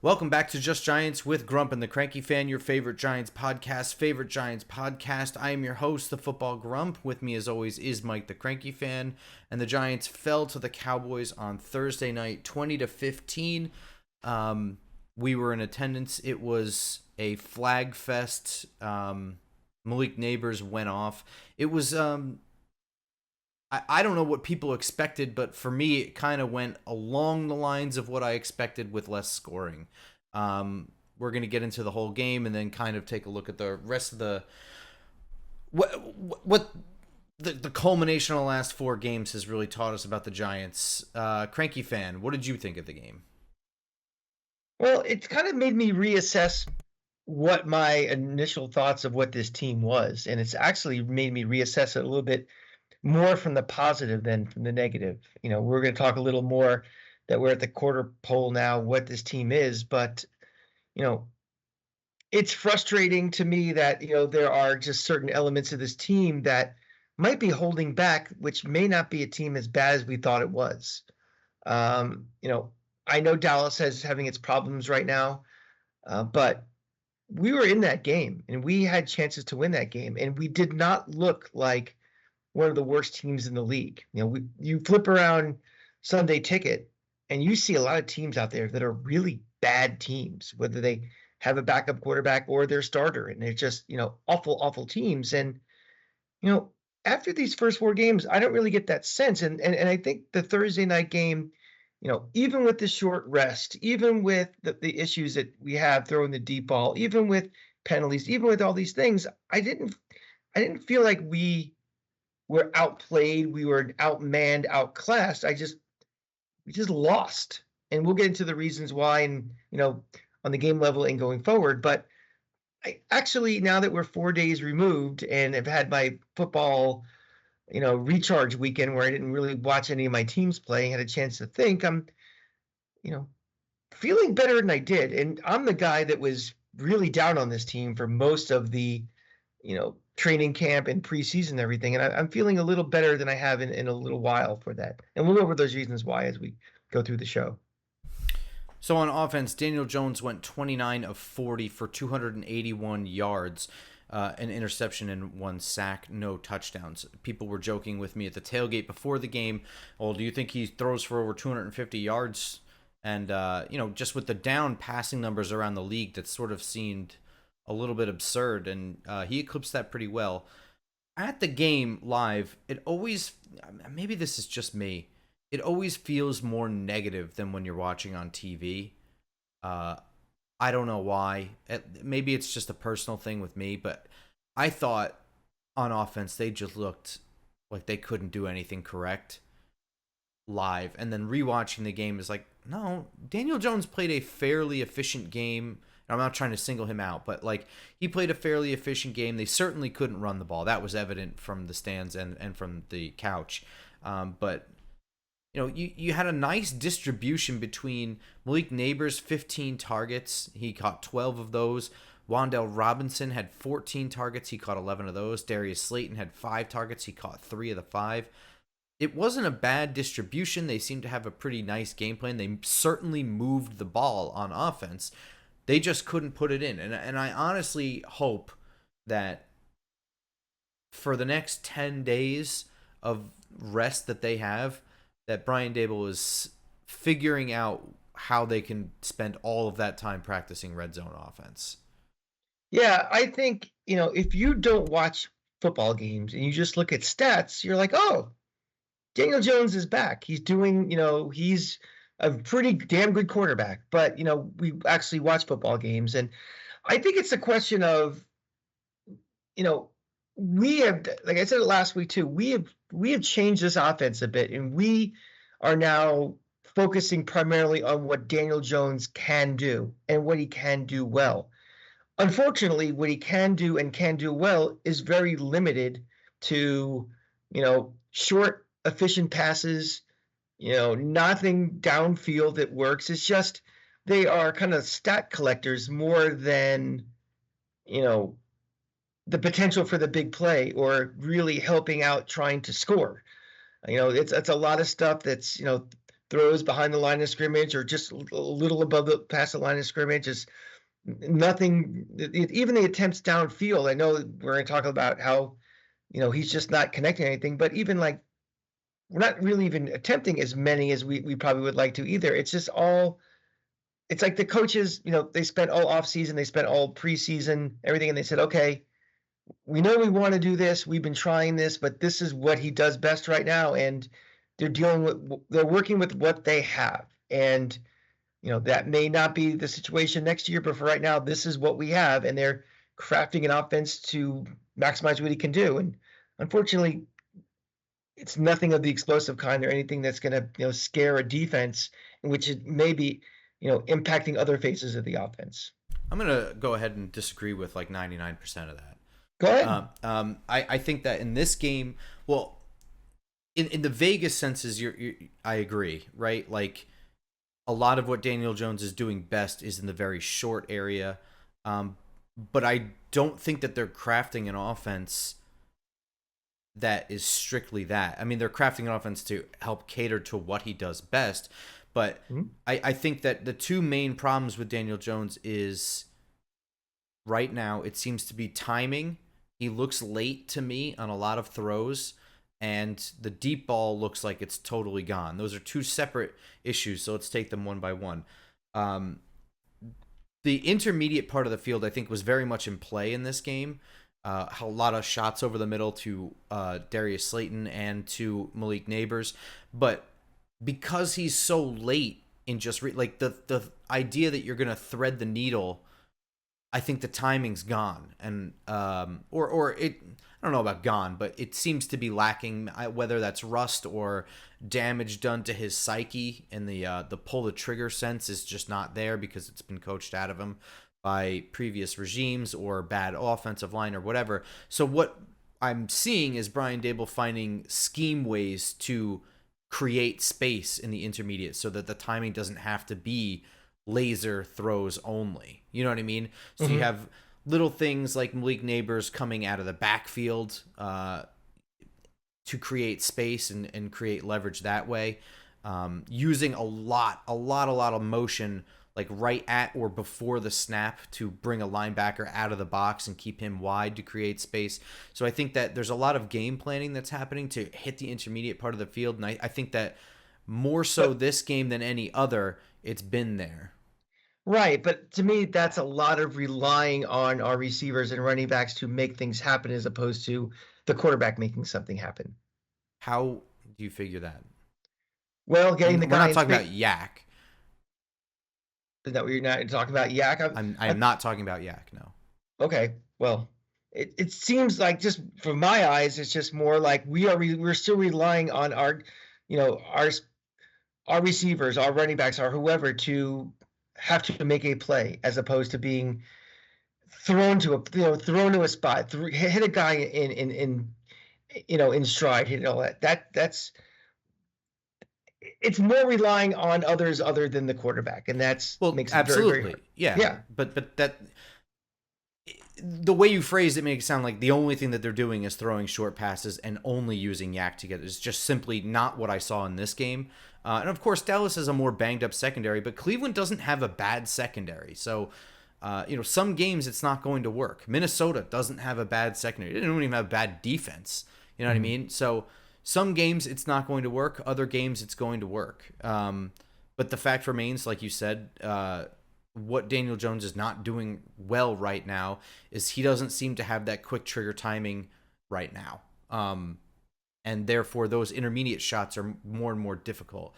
Welcome back to Just Giants with Grump and the Cranky Fan, your favorite Giants podcast. I am your host, the Football Grump. With me, as always, is Mike, the Cranky Fan. And the Giants fell to the Cowboys on Thursday night, 20-15. We were in attendance. It was a flag fest. Malik Neighbors went off. It was I don't know what people expected, but for me, it kind of went along the lines of what I expected with less scoring. We're going to get into the whole game and then kind of take a look at the rest of the what the culmination of the last four games has really taught us about the Giants. Cranky Fan, what did you think of the game? Well, it's kind of made me reassess what my initial thoughts of what this team was. And it's actually made me reassess it a little bit more from the positive than from the negative. We're going to talk a little more that we're at the quarter pole now, what this team is. But, you know, it's frustrating to me that, there are just certain elements of this team that might be holding back, which may not be a team as bad as we thought it was. Um, you know, I know Dallas is having its problems right now, but we were in that game and we had chances to win that game, and we did not look like one of the worst teams in the league. You flip around Sunday Ticket and you see a lot of teams out there that are really bad teams, whether they have a backup quarterback or their starter, and they're just, awful, awful teams. And, you know, after these first four games, I don't really get that sense. And I think the Thursday night game, even with the short rest, even with the issues that we have throwing the deep ball, even with penalties, even with all these things, I didn't feel like we were outplayed, we were outmanned, outclassed. We just lost. And we'll get into the reasons why and, on the game level and going forward. But I actually, now that we're 4 days removed and have had my football, recharge weekend where I didn't really watch any of my teams play, had a chance to think, I'm, you know, feeling better than I did. And I'm the guy that was really down on this team for most of the, training camp and preseason and everything. And I'm feeling a little better than I have in a little while for that. And we'll go over those reasons why as we go through the show. So on offense, Daniel Jones went 29 of 40 for 281 yards, an interception and one sack, no touchdowns. People were joking with me at the tailgate before the game. Oh, do you think he throws for over 250 yards? And just with the down passing numbers around the league, that sort of seemed a little bit absurd, and he eclipsed that pretty well. At the game live, it always, maybe this is just me, it always feels more negative than when you're watching on TV. Uh, I don't know why. Maybe it's just a personal thing with me, but I thought on offense they just looked like they couldn't do anything correct live. And then rewatching the game is like, no, Daniel Jones played a fairly efficient game. I'm not trying to single him out, but like he played a fairly efficient game. They certainly couldn't run the ball. That was evident from the stands and from the couch. But you had a nice distribution between Malik Neighbors, 15 targets. He caught 12 of those. Wan'Dale Robinson had 14 targets. He caught 11 of those. Darius Slayton had 5 targets. He caught 3 of the 5. It wasn't a bad distribution. They seemed to have a pretty nice game plan. They certainly moved the ball on offense. They just couldn't put it in. And I honestly hope that for the next 10 days of rest that they have, that Brian Daboll is figuring out how they can spend all of that time practicing red zone offense. Yeah, I think, if you don't watch football games and you just look at stats, you're like, oh, Daniel Jones is back. He's doing, he's a pretty damn good quarterback. But, we actually watch football games. And I think it's a question of, we have, like I said it last week too, we have changed this offense a bit, and we are now focusing primarily on what Daniel Jones can do and what he can do well. Unfortunately, what he can do and can do well is very limited to, short, efficient passes, nothing downfield that works. It's just they are kind of stat collectors more than, the potential for the big play or really helping out trying to score. It's a lot of stuff that's, throws behind the line of scrimmage or just a little above the past the line of scrimmage. Is nothing. Even the attempts downfield. I know we're going to talk about how he's just not connecting anything, but even like we're not really even attempting as many as we probably would like to either. It's just all. It's like the coaches, they spent all off season, they spent all preseason, everything, and they said, okay, we know we want to do this. We've been trying this, but this is what he does best right now. And they're working with what they have. And, that may not be the situation next year, but for right now, this is what we have. And they're crafting an offense to maximize what he can do. And unfortunately, it's nothing of the explosive kind or anything that's going to, scare a defense in which it may be, impacting other phases of the offense. I'm gonna go ahead and disagree with like 99% of that. Go ahead. I think that in this game, well, in the Vegas senses, I agree, right? Like a lot of what Daniel Jones is doing best is in the very short area, but I don't think that they're crafting an offense that is strictly that. I mean, they're crafting an offense to help cater to what he does best, but I think that the two main problems with Daniel Jones is right now it seems to be timing. He looks late to me on a lot of throws, and the deep ball looks like it's totally gone. Those are two separate issues, so let's take them one by one. The intermediate part of the field, I think, was very much in play in this game. A lot of shots over the middle to Darius Slayton and to Malik Neighbors, but because he's so late in just like the idea that you're going to thread the needle, I think the timing's gone, and or it. I don't know about gone, but it seems to be lacking. Whether that's rust or damage done to his psyche, and the pull the trigger sense is just not there because it's been coached out of him by previous regimes or bad offensive line or whatever. So what I'm seeing is Brian Daboll finding scheme ways to create space in the intermediate so that the timing doesn't have to be laser throws only. You know what I mean? So you have little things like Malik Neighbors coming out of the backfield to create space and create leverage that way. Using a lot of motion like right at or before the snap to bring a linebacker out of the box and keep him wide to create space. So I think that there's a lot of game planning that's happening to hit the intermediate part of the field. And I think that more so this game than any other, it's been there. Right, but to me, that's a lot of relying on our receivers and running backs to make things happen as opposed to the quarterback making something happen. How do you figure that? Well, getting the guy. We're not talking about Yak. Is that what you're not talking about? Yak? I'm not talking about Yak, no. Okay, well, it seems like just from my eyes, it's just more like we're still relying on our receivers, our running backs, our whoever to have to make a play as opposed to being thrown to a spot, hit a guy in stride, hit all that. That's it's more relying on others other than the quarterback, and makes it very, very hard. Yeah. But that the way you phrased it makes it sound like the only thing that they're doing is throwing short passes and only using Yak together. It's just simply not what I saw in this game. And of course, Dallas has a more banged up secondary, but Cleveland doesn't have a bad secondary. So, some games it's not going to work. Minnesota doesn't have a bad secondary. They don't even have a bad defense. You know what I mean? So some games it's not going to work. Other games it's going to work. But the fact remains, like you said, what Daniel Jones is not doing well right now is he doesn't seem to have that quick trigger timing right now. And therefore those intermediate shots are more and more difficult.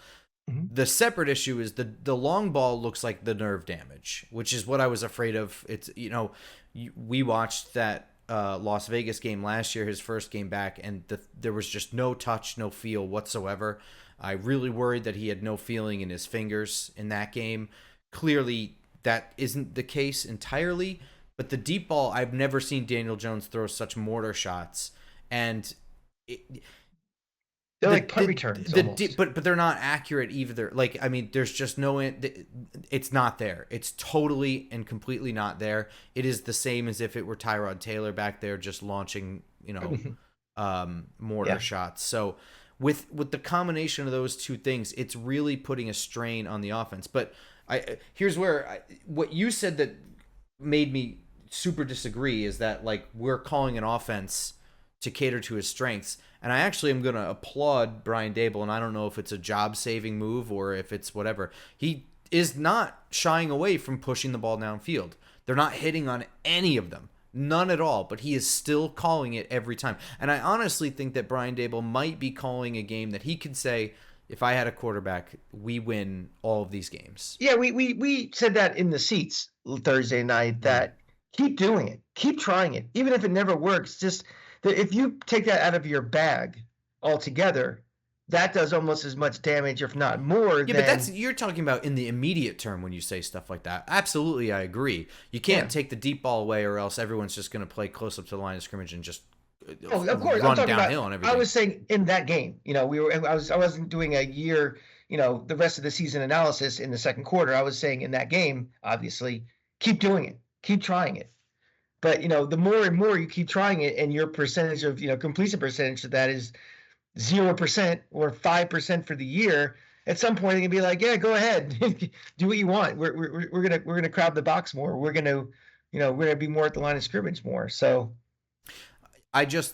The separate issue is the long ball looks like the nerve damage, which is what I was afraid of. It's, we watched that Las Vegas game last year, his first game back, and there was just no touch, no feel whatsoever. I really worried that he had no feeling in his fingers in that game. Clearly, that isn't the case entirely, but the deep ball, I've never seen Daniel Jones throw such mortar shots, and they're like punt returns almost. But they're not accurate either. Like, I mean, there's just no, it's not there. It's totally and completely not there. It is the same as if it were Tyrod Taylor back there just launching, mortar shots. So with the combination of those two things, it's really putting a strain on the offense. But here's where what you said that made me super disagree is that like we're calling an offense to cater to his strengths. And I actually am going to applaud Brian Dable, and I don't know if it's a job-saving move or if it's whatever. He is not shying away from pushing the ball downfield. They're not hitting on any of them. None at all, but he is still calling it every time. And I honestly think that Brian Dable might be calling a game that he could say, if I had a quarterback, we win all of these games. Yeah, we said that in the seats Thursday night that keep doing it. Keep trying it. Even if it never works, just if you take that out of your bag altogether, that does almost as much damage, if not more. Yeah, but you're talking about in the immediate term when you say stuff like that. Absolutely, I agree. You can't take the deep ball away, or else everyone's just going to play close up to the line of scrimmage and just of course, run downhill and everything. I was saying in that game, I wasn't doing a year, the rest of the season analysis in the second quarter. I was saying in that game, obviously, keep doing it, keep trying it. But the more and more you keep trying it, and your percentage of completion percentage of that is 0% or 5% for the year, at some point they can be like, yeah, go ahead, do what you want. We're gonna crowd the box more. We're gonna be more at the line of scrimmage more. So I don't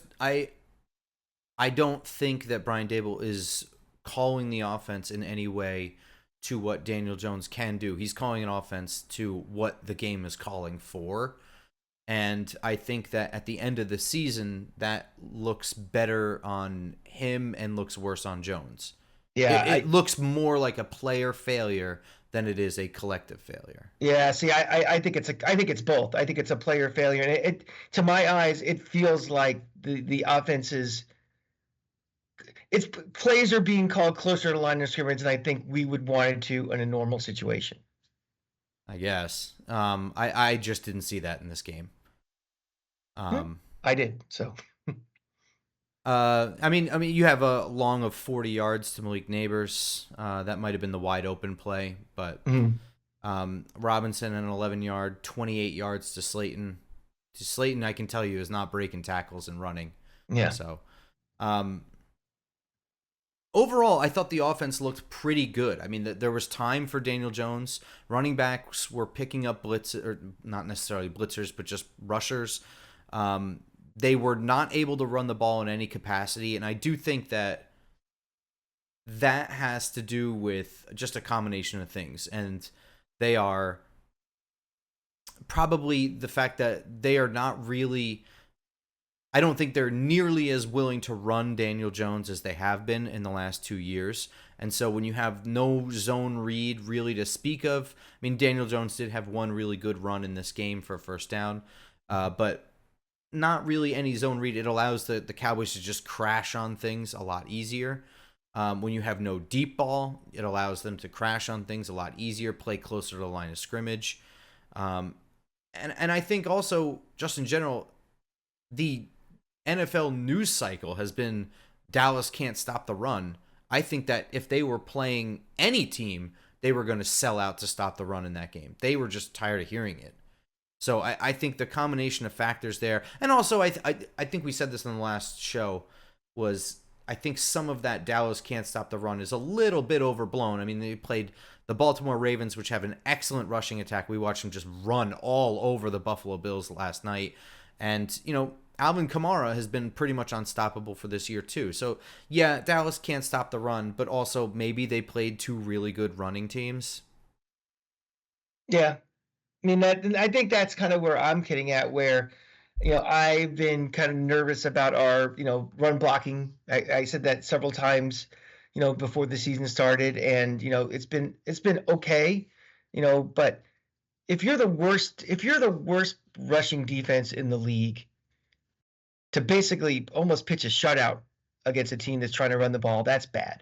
think that Brian Dable is calling the offense in any way to what Daniel Jones can do. He's calling an offense to what the game is calling for. And I think that at the end of the season, that looks better on him and looks worse on Jones. Yeah, it looks more like a player failure than it is a collective failure. Yeah, see, I think it's both. I think it's a player failure, and it to my eyes, it feels like the offense is. Its plays are being called closer to the line of scrimmage than I think we would want it to in a normal situation. I guess. I just didn't see that in this game. I did. So. I mean, you have a long of 40 yards to Malik Neighbors. That might have been the wide open play, but Robinson an 11-yard, 28 yards to Slayton. Slayton, I can tell you, is not breaking tackles and running. Yeah. So, overall, I thought the offense looked pretty good. I mean, there was time for Daniel Jones. Running backs were picking up blitz, or not necessarily blitzers, but just rushers. They were not able to run the ball in any capacity, and I do think that has to do with just a combination of things, and they are probably the fact that they are not really. I don't think they're nearly as willing to run Daniel Jones as they have been in the last 2 years. And so when you have no zone read really to speak of, I mean, Daniel Jones did have one really good run in this game for a first down, but not really any zone read. It allows the Cowboys to just crash on things a lot easier. When you have no deep ball, it allows them to crash on things a lot easier, play closer to the line of scrimmage. And I think also, just in general, the NFL news cycle has been Dallas can't stop the run. I think that if they were playing any team, they were going to sell out to stop the run in that game. They were just tired of hearing it. So I think the combination of factors there, and also I think we said this in the last show, was I think some of that Dallas can't stop the run is a little bit overblown. I mean, they played the Baltimore Ravens, which have an excellent rushing attack. We watched them just run all over the Buffalo Bills last night. And, Alvin Kamara has been pretty much unstoppable for this year too. So, yeah, Dallas can't stop the run, but also maybe they played two really good running teams. Yeah. I mean, I think that's kind of where I'm getting at, where, I've been kind of nervous about our, run blocking. I said that several times, before the season started, and, it's been okay, but if you're the worst rushing defense in the league, to basically almost pitch a shutout against a team that's trying to run the ball, that's bad.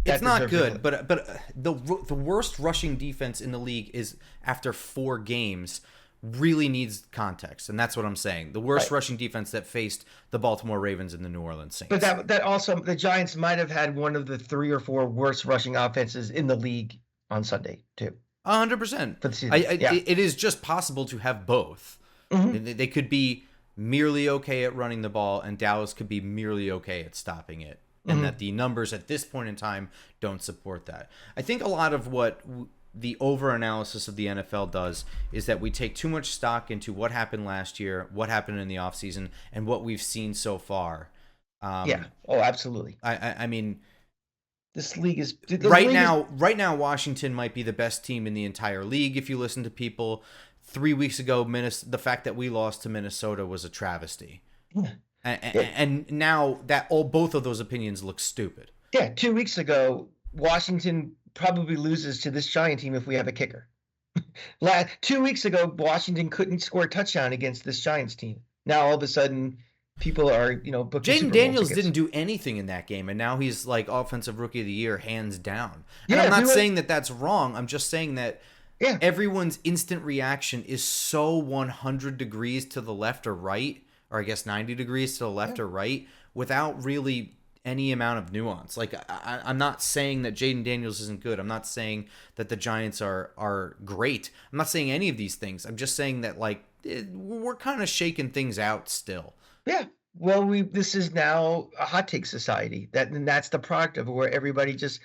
It's not good, but the worst rushing defense in the league is after 4 games really needs context, and that's what I'm saying. The worst rushing defense that faced the Baltimore Ravens and the New Orleans Saints. But that also, the Giants might have had one of the 3 or 4 worst rushing offenses in the league on Sunday too. 100%. It is just possible to have both. Mm-hmm. They could be merely okay at running the ball, and Dallas could be merely okay at stopping it. and Hmm. that the numbers at this point in time don't support that. I think a lot of what the over-analysis of the NFL does is that we take too much stock into what happened last year, what happened in the offseason, and what we've seen so far. Yeah. Um, Oh, absolutely. I mean, The league is right now, Washington might be the best team in the entire league if you listen to people. 3 weeks ago, the fact that we lost to Minnesota was a travesty, and, yeah, and now that both of those opinions look stupid. yeah. 2 weeks ago, Washington probably loses to this Giant team if we have a kicker. 2 weeks ago, Washington couldn't score a touchdown against this Giants team. Now all of a sudden, people are booking Jaden Super Bowl Daniels tickets. didn't do anything in that game, and now he's like offensive rookie of the year, hands down. And Yeah, I'm if we not would, saying that that's wrong. I'm just saying that yeah, everyone's instant reaction is so 100 degrees to the left or right, or I guess 90 degrees to the yeah, left or right, without really any amount of nuance. Like I'm not saying that Jaden Daniels isn't good. I'm not saying that the Giants are great. I'm not saying any of these things. I'm just saying that like we're kind of shaking things out still. yeah. Well, this is now a hot take society. That's the product of it, where everybody just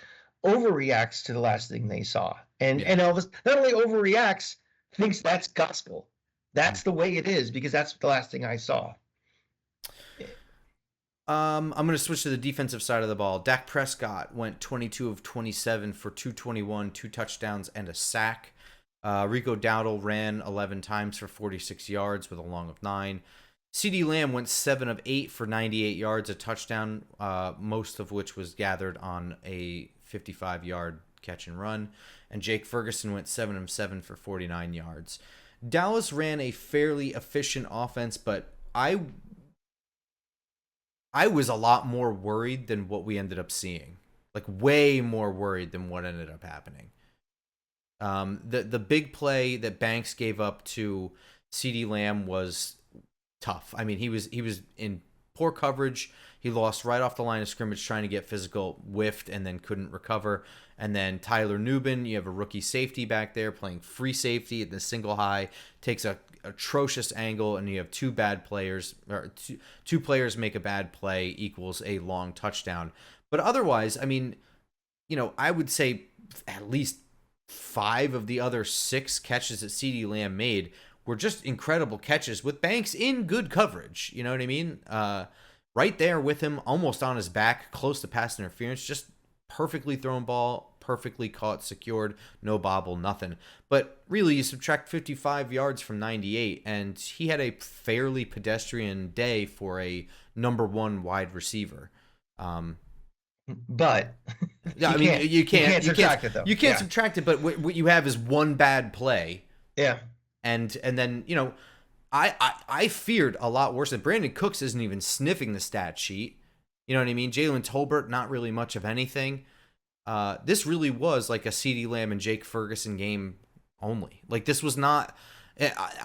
overreacts to the last thing they saw, and Yeah. Elvis not only overreacts, thinks that's gospel. That's the way it is because that's the last thing I saw. I'm going to switch to the defensive side of the ball. Dak Prescott went 22 of 27 for 221, 2 touchdowns, and a sack. Rico Dowdle ran 11 times for 46 yards with a long of 9. CeeDee Lamb went 7 of 8 for 98 yards, a touchdown, most of which was gathered on a 55-yard catch and run. And Jake Ferguson went 7 of 7 for 49 yards. Dallas ran a fairly efficient offense, but I was a lot more worried than what we ended up seeing. Like way more worried than what ended up happening. The big play that Banks gave up to CeeDee Lamb was tough. I mean, he was in poor coverage. He lost right off the line of scrimmage trying to get physical, whiffed, and then couldn't recover. And then Tyler Nubin, you have a rookie safety back there playing free safety at the single high, takes a atrocious angle, and you have two bad players, or two players make a bad play equals a long touchdown. But otherwise, I mean, I would say at least 5 of the other 6 catches that CeeDee Lamb made were just incredible catches with Banks in good coverage. You know what I mean? Right there with him, almost on his back, close to pass interference, just perfectly thrown ball, perfectly caught, secured, no bobble, nothing. But really, you subtract 55 yards from 98, and he had a fairly pedestrian day for a number 1 wide receiver. But Yeah, I you mean, can't you can't subtract it though. you can't Yeah, subtract it, but what you have is one bad play, yeah. and then I feared a lot worse. And Brandon Cooks isn't even sniffing the stat sheet. You know what I mean? Jalen Tolbert, not really much of anything. This really was like a CeeDee Lamb and Jake Ferguson game only. Like this was not.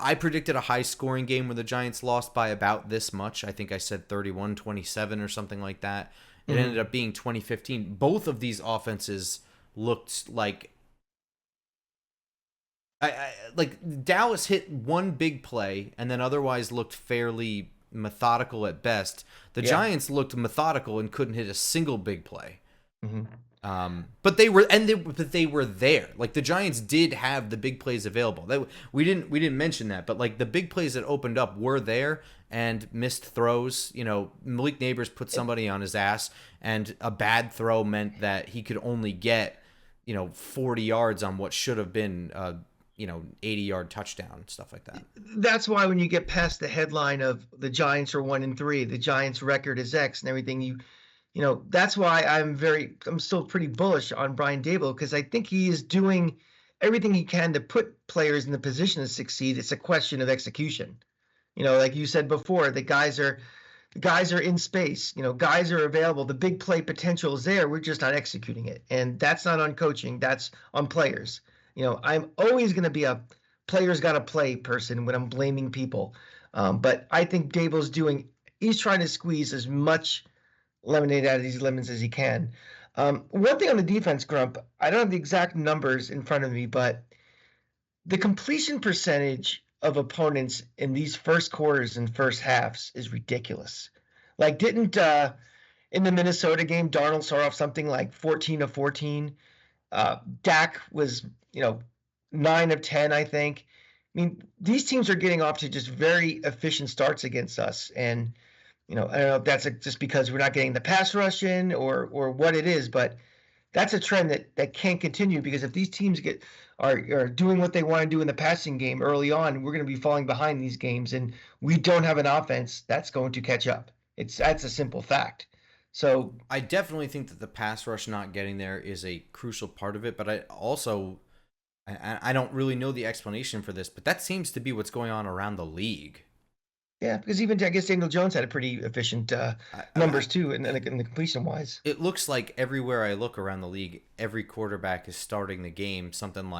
I predicted a high scoring game where the Giants lost by about this much. I think I said 31-27 or something like that. It Mm-hmm. ended up being 2015. Both of these offenses looked like like Dallas hit one big play and then otherwise looked fairly methodical at best. The Yeah. Giants looked methodical and couldn't hit a single big play. Mm-hmm. But they were there. Like the Giants did have the big plays available. We didn't mention that, but like the big plays that opened up were there and missed throws. Malik Neighbors put somebody on his ass, and a bad throw meant that he could only get 40 yards on what should have been 80-yard touchdown, stuff like that. That's why when you get past the headline of the Giants are 1-3, the Giants record is X and everything, that's why I'm still pretty bullish on Brian Daboll, because I think he is doing everything he can to put players in the position to succeed. It's a question of execution. Like you said before, the guys are in space. Guys are available. The big play potential is there. We're just not executing it, and that's not on coaching. That's on players. I'm always going to be a players got to play person when I'm blaming people, but I think he's trying to squeeze as much lemonade out of these lemons as he can. One thing on the defense, Grump, I don't have the exact numbers in front of me, but the completion percentage of opponents in these first quarters and first halves is ridiculous. Like, in the Minnesota game, Darnold started off something like 14 of 14. Dak was, 9 of 10, I think. I mean, these teams are getting off to just very efficient starts against us. And, I don't know if that's just because we're not getting the pass rush in or what it is, but that's a trend that can't continue because if these teams are doing what they want to do in the passing game early on, we're going to be falling behind these games, and we don't have an offense that's going to catch up. That's a simple fact. So I definitely think that the pass rush not getting there is a crucial part of it, but I also I don't really know the explanation for this, but that seems to be what's going on around the league. yeah, because even I guess Daniel Jones had a pretty efficient numbers too, in it, the completion wise. it looks like everywhere I look around the league, every quarterback is starting the game something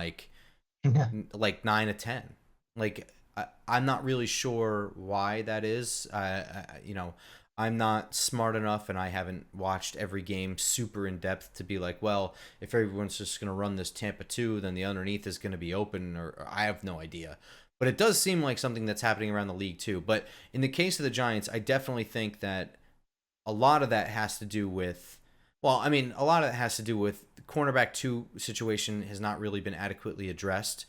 Yeah. like 9 of 10. Like I'm not really sure why that is. I'm not smart enough, and I haven't watched every game super in depth to be like, well, if everyone's just going to run this Tampa 2, then the underneath is going to be open, or I have no idea. But it does seem like something that's happening around the league too. But in the case of the Giants, I definitely think that a lot of that has to do with, well, I mean, a lot of that has to do with the cornerback 2 situation has not really been adequately addressed.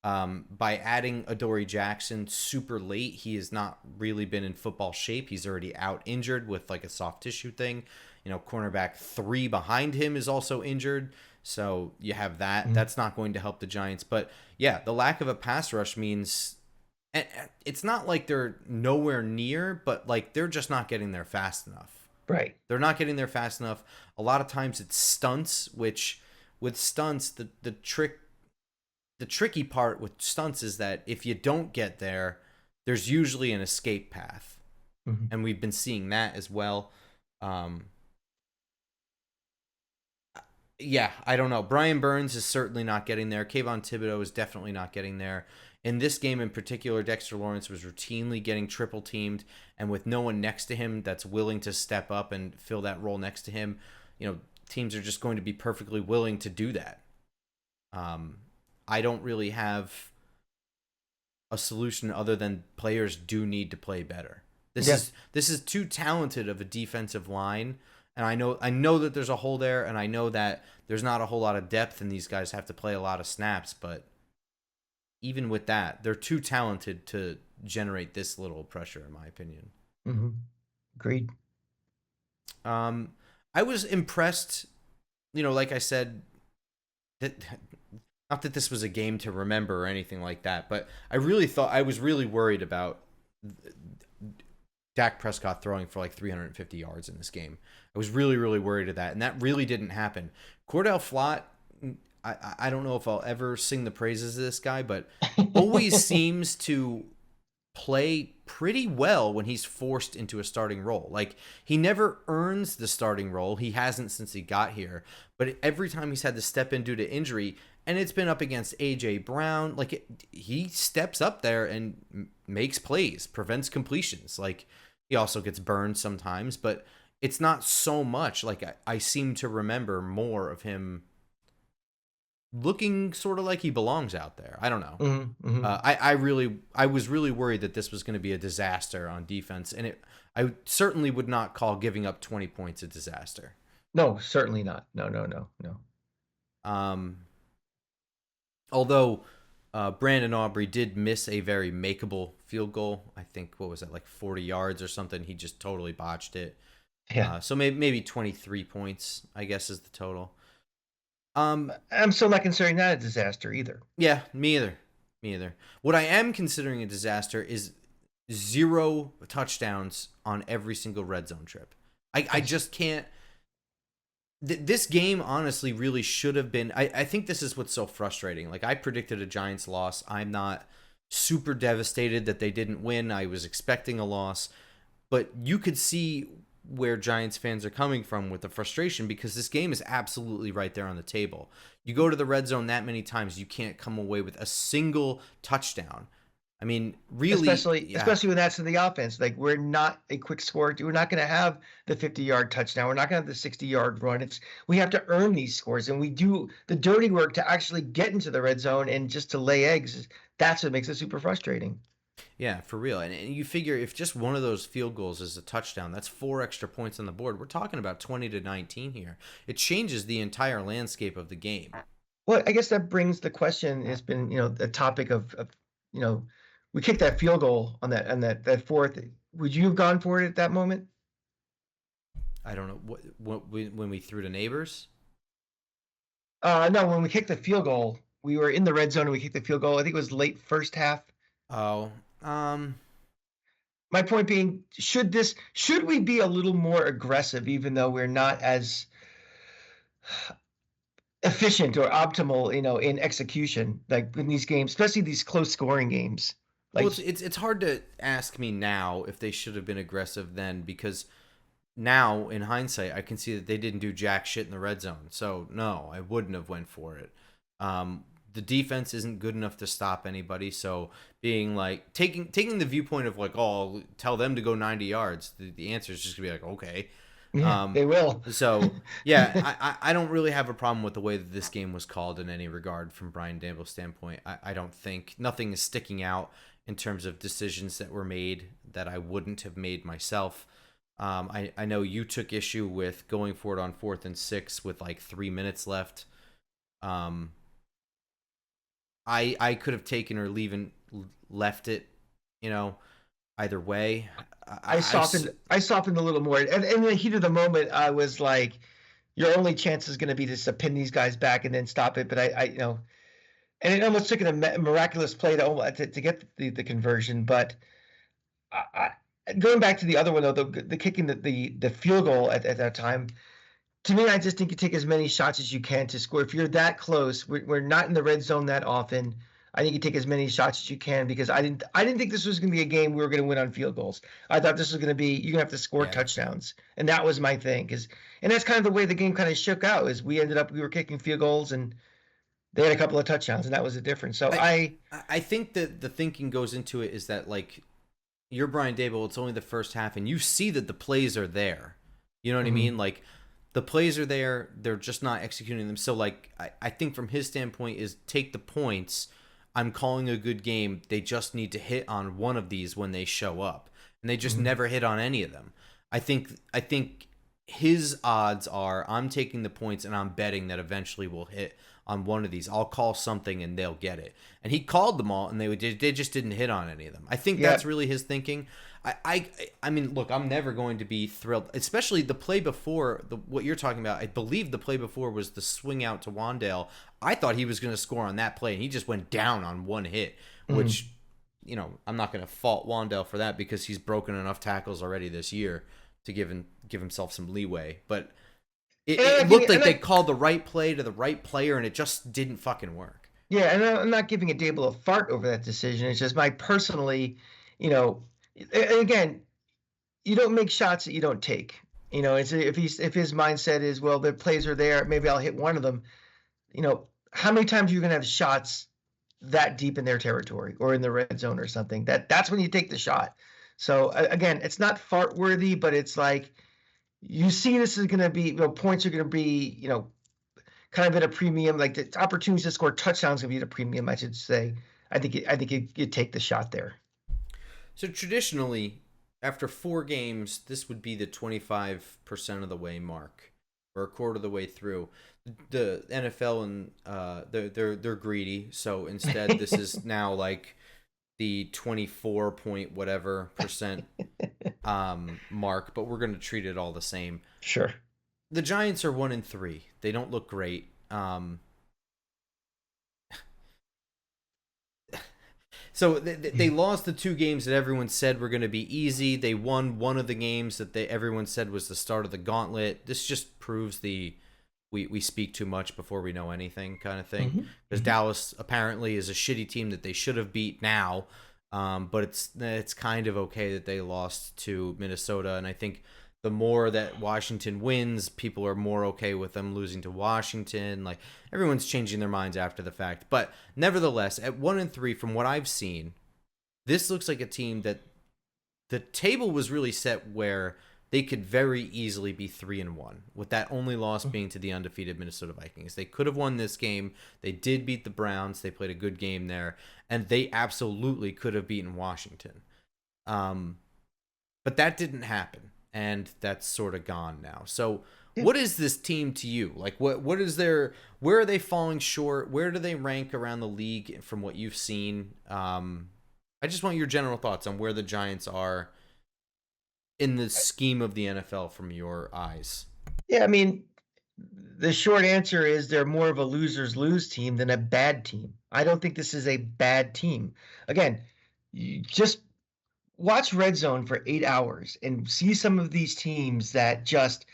By adding Adoree Jackson super late, he has not really been in football shape. He's already out injured with like a soft tissue thing. Cornerback 3 behind him is also injured. So you have that. Mhm. That's not going to help the Giants. But yeah, the lack of a pass rush means it's not like they're nowhere near, but like they're just not getting there fast enough. Right. They're not getting there fast enough. A lot of times it's stunts, which with stunts, the tricky part with stunts is that if you don't get there, there's usually an escape path. Mhm. And we've been seeing that as well. Um, yeah, I don't know. Brian Burns is certainly not getting there. Kayvon Thibodeau is definitely not getting there. In this game in particular, Dexter Lawrence was routinely getting triple teamed, and with no one next to him that's willing to step up and fill that role next to him, teams are just going to be perfectly willing to do that. Um, I don't really have a solution other than players do need to play better. This Yeah. is this is too talented of a defensive line, and I know that there's a hole there, and I know that there's not a whole lot of depth, and these guys have to play a lot of snaps. But even with that, they're too talented to generate this little pressure, in my opinion. Hmm. Agreed. Um, I was impressed. Like I said, that not that this was a game to remember or anything like that, but I was really worried about Dak Prescott throwing for like 350 yards in this game. I was really, really worried of that, and that really didn't happen. Cordell Flott, I don't know if I'll ever sing the praises of this guy, but always seems to play pretty well when he's forced into a starting role. Like he never earns the starting role. He hasn't since he got here. But every time he's had to step in due to injury, and it's been up against AJ Brown, he steps up there and makes plays, prevents completions. Like he also gets burned sometimes, but it's not so much. Like I seem to remember more of him looking sort of like he belongs out there. I don't know. Hmm. Hmm. I was really worried that this was going to be a disaster on defense, and I certainly would not call giving up 20 points a disaster. No, certainly not. No, no, no, no. Um, although Brandon Aubrey did miss a very makeable field goal. I think what was that, like 40 yards or something? He just totally botched it. Yeah. So maybe 23 points, I guess, is the total. I'm still not considering that a disaster either. Yeah, me either. Me either. What I am considering a disaster is 0 touchdowns on every single red zone trip. I just can't. This game honestly really should have been. I think this is what's so frustrating. Like I predicted a Giants loss. I'm not super devastated that they didn't win. I was expecting a loss, but you could see where Giants fans are coming from with the frustration because this game is absolutely right there on the table. You go to the red zone that many times, you can't come away with a single touchdown. I mean, really, yeah. Especially when that's in the offense. Like we're not a quick score. We're not going to have the 50-yard touchdown. We're not going to have the 60-yard run. We have to earn these scores, and we do the dirty work to actually get into the red zone and just to lay eggs. That's what makes it super frustrating. Yeah, for real. And you figure if just one of those field goals is a touchdown, that's 4 extra points on the board. We're talking about 20-19 here. It changes the entire landscape of the game. Well, I guess that brings the question. It's been, the topic of you know, we kicked that field goal on that fourth. Would you have gone for it at that moment? I don't know when we threw to neighbors. No, when we kicked the field goal, we were in the red zone and we kicked the field goal. I think it was late first half. Oh, My point being, should we be a little more aggressive, even though we're not as efficient or optimal, in execution, like in these games, especially these close scoring games. well, Like, it's hard to ask me now if they should have been aggressive then, because now in hindsight I can see that they didn't do jack shit in the red zone. So no, I wouldn't have went for it. The defense isn't good enough to stop anybody. So being like taking the viewpoint of like, oh, tell them to go 90 yards. The answer is just gonna be like, okay. yeah, Um, they will. so yeah, I don't really have a problem with the way that this game was called in any regard from Brian Daboll's standpoint. I don't think nothing is sticking out in terms of decisions that were made that I wouldn't have made myself. I know you took issue with going for it on 4th and 6 with like 3 minutes left. Um, I could have taken or left it, you know, either way. I softened a little more. And in the heat of the moment, I was like, your only chance is going to be just to pin these guys back and then stop it. But and it almost took a miraculous play to get the conversion. But going back to the other one, though, the kicking the field goal at that time, to me, I just think you take as many shots as you can to score. If you're that close, we're not in the red zone that often. I think you take as many shots as you can, because I didn't think this was going to be a game we were going to win on field goals. I thought this was going to be, you're going to have to score Yeah. touchdowns, and that was my thing. And that's kind of the way the game kind of shook out. Is we were kicking field goals, and they had a couple of touchdowns, and that was the difference. So I I think that the thinking goes into it is that like you're Brian Dable, it's only the first half, and you see that the plays are there. You know what I Mhm. mean? Like the plays are there, they're just not executing them. So like I think from his standpoint is take the points. I'm calling a good game. They just need to hit on one of these when they show up. And they just Mhm. never hit on any of them. I think his odds are I'm taking the points and I'm betting that eventually we'll hit on one of these. I'll call something and they'll get it. And he called them all and they just didn't hit on any of them. I think Yeah. that's really his thinking. I mean, look, I'm never going to be thrilled, especially the play before what you're talking about. I believe the play before was the swing out to Wandale. I thought he was going to score on that play, and he just went down on one hit, Mhm. which, I'm not going to fault Wandale for that because he's broken enough tackles already this year to give himself some leeway. But it, And I'm it not looked giving, like they called the right play to the right player, and it just didn't fucking work. yeah, and I'm not giving a Dable a fart over that decision. It's just my personally, you know, and again, you don't make shots that you don't take. It's if his mindset is, well, the plays are there, maybe I'll hit one of them. How many times are you gonna have shots that deep in their territory or in the red zone or something? That's when you take the shot. So again, it's not fart worthy, but it's like you see this is gonna be, points are gonna be, kind of at a premium. Like the opportunities to score touchdowns gonna be at a premium, I should say. I think you take the shot there. So traditionally, after 4 games, this would be the 25% of the way mark, or a quarter of the way through. The NFL and they're greedy, so instead this is now like the 24 point whatever percent mark, but we're going to treat it all the same. Sure. The Giants are 1-3. They don't look great. So they lost the 2 games that everyone said were going to be easy. They won one of the games that everyone said was the start of the gauntlet. This just proves the we speak too much before we know anything kind of thing. Mhm. Because Dallas apparently is a shitty team that they should have beat now, but it's kind of okay that they lost to Minnesota. And I think the more that Washington wins, people are more okay with them losing to Washington. Like everyone's changing their minds after the fact. But nevertheless, at 1-3, from what I've seen, this looks like a team that the table was really set where they could very easily be 3-1, with that only loss being to the undefeated Minnesota Vikings. They could have won this game. They did beat the Browns. They played a good game there, and they absolutely could have beaten Washington. But that didn't happen, and that's sort of gone now. So, Yeah. what is this team to you? Like, what is their? Where are they falling short? Where do they rank around the league from what you've seen? I just want your general thoughts on where the Giants are in the scheme of the NFL from your eyes. Yeah, I mean, the short answer is they're more of a losers lose team than a bad team. I don't think this is a bad team. Again, you just watch Red Zone for 8 hours and see some of these teams that just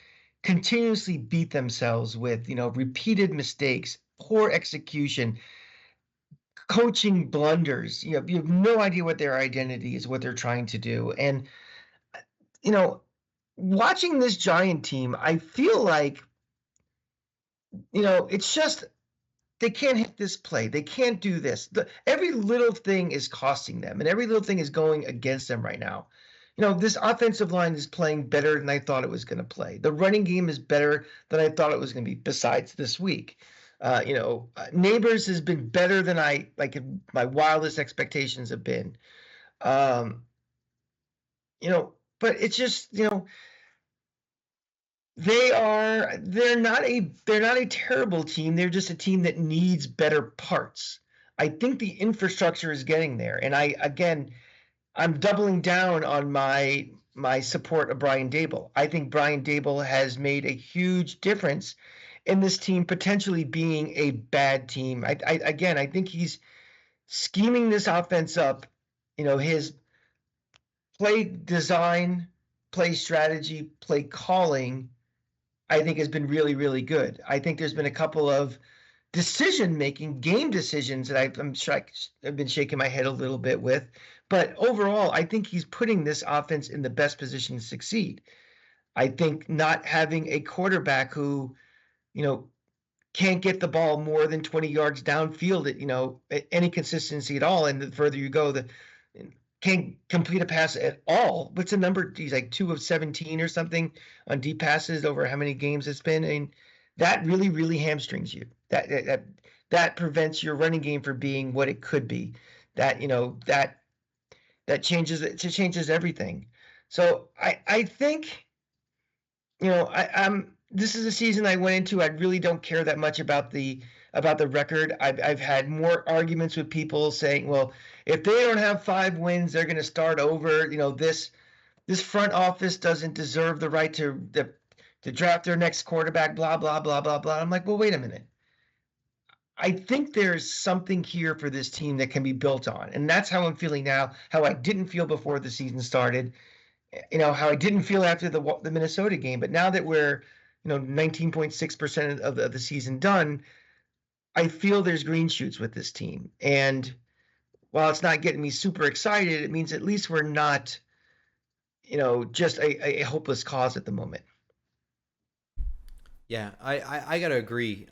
continuously beat themselves with, repeated mistakes, poor execution, coaching blunders. You have no idea what their identity is, what they're trying to do. And, you know, watching this Giant team, I feel like, it's just they can't hit this play. They can't do this. Every little thing is costing them, and every little thing is going against them right now. This offensive line is playing better than I thought it was going to play. The running game is better than I thought it was going to be, besides this week. Neighbors has been better than my wildest expectations have been. Um, but it's just, they're not a terrible team. They're just a team that needs better parts. I think the infrastructure is getting there. And I'm doubling down on my support of Brian Daboll. I think Brian Daboll has made a huge difference in this team potentially being a bad team. I think he's scheming this offense up. His play design, play strategy, play calling, I think has been really, really good. I think there's been a couple of decision-making, game decisions that I've been shaking my head a little bit with. But overall, I think he's putting this offense in the best position to succeed. I think not having a quarterback who, you know, can't get the ball more than 20 yards downfield at any consistency at all. And the further you go, the can't complete a pass at all. What's the number? He's like 2 of 17 or something on deep passes over how many games it's been. I mean, that really, really hamstrings you. That prevents your running game from being what it could be. That changes everything. So I think I'm this is a season I went into. I really don't care that much about the record. I've had more arguments with people saying, well, if they don't have 5 wins, they're going to start over. This front office doesn't deserve the right to draft their next quarterback. Blah blah blah blah blah. I'm like, well, wait a minute. I think there's something here for this team that can be built on, and that's how I'm feeling now. How I didn't feel before the season started, how I didn't feel after the Minnesota game. But now that we're 19.6% of the season done, I feel there's green shoots with this team. And while it's not getting me super excited, it means at least we're not just a hopeless cause at the moment. Yeah, I gotta agree.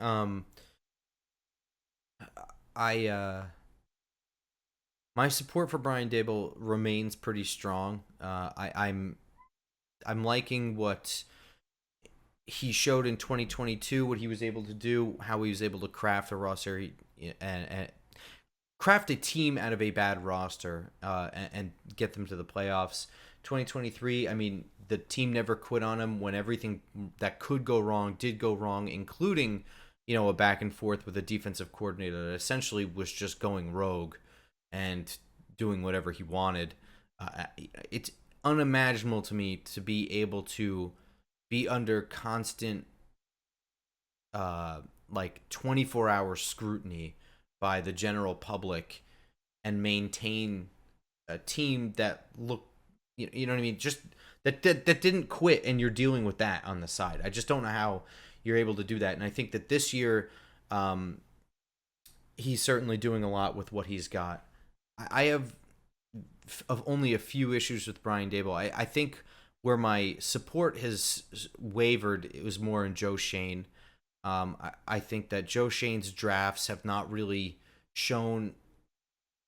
I my support for Brian Dable remains pretty strong. I'm liking what he showed in 2022, what he was able to do, how he was able to craft a roster and craft a team out of a bad roster and get them to the playoffs. 2023, I mean, the team never quit on him when everything that could go wrong did go wrong, including a back and forth with a defensive coordinator that essentially was just going rogue and doing whatever he wanted. It's unimaginable to me to be able to be under constant 24-hour scrutiny by the general public and maintain a team that looked, you know what I mean, just that didn't quit, and you're dealing with that on the side. I just don't know how you're able to do that. And I think that this year he's certainly doing a lot with what he's got. I have only a few issues with Brian Dable. I think where my support has wavered, it was more in Joe Shane. I think that Joe Shane's drafts have not really shown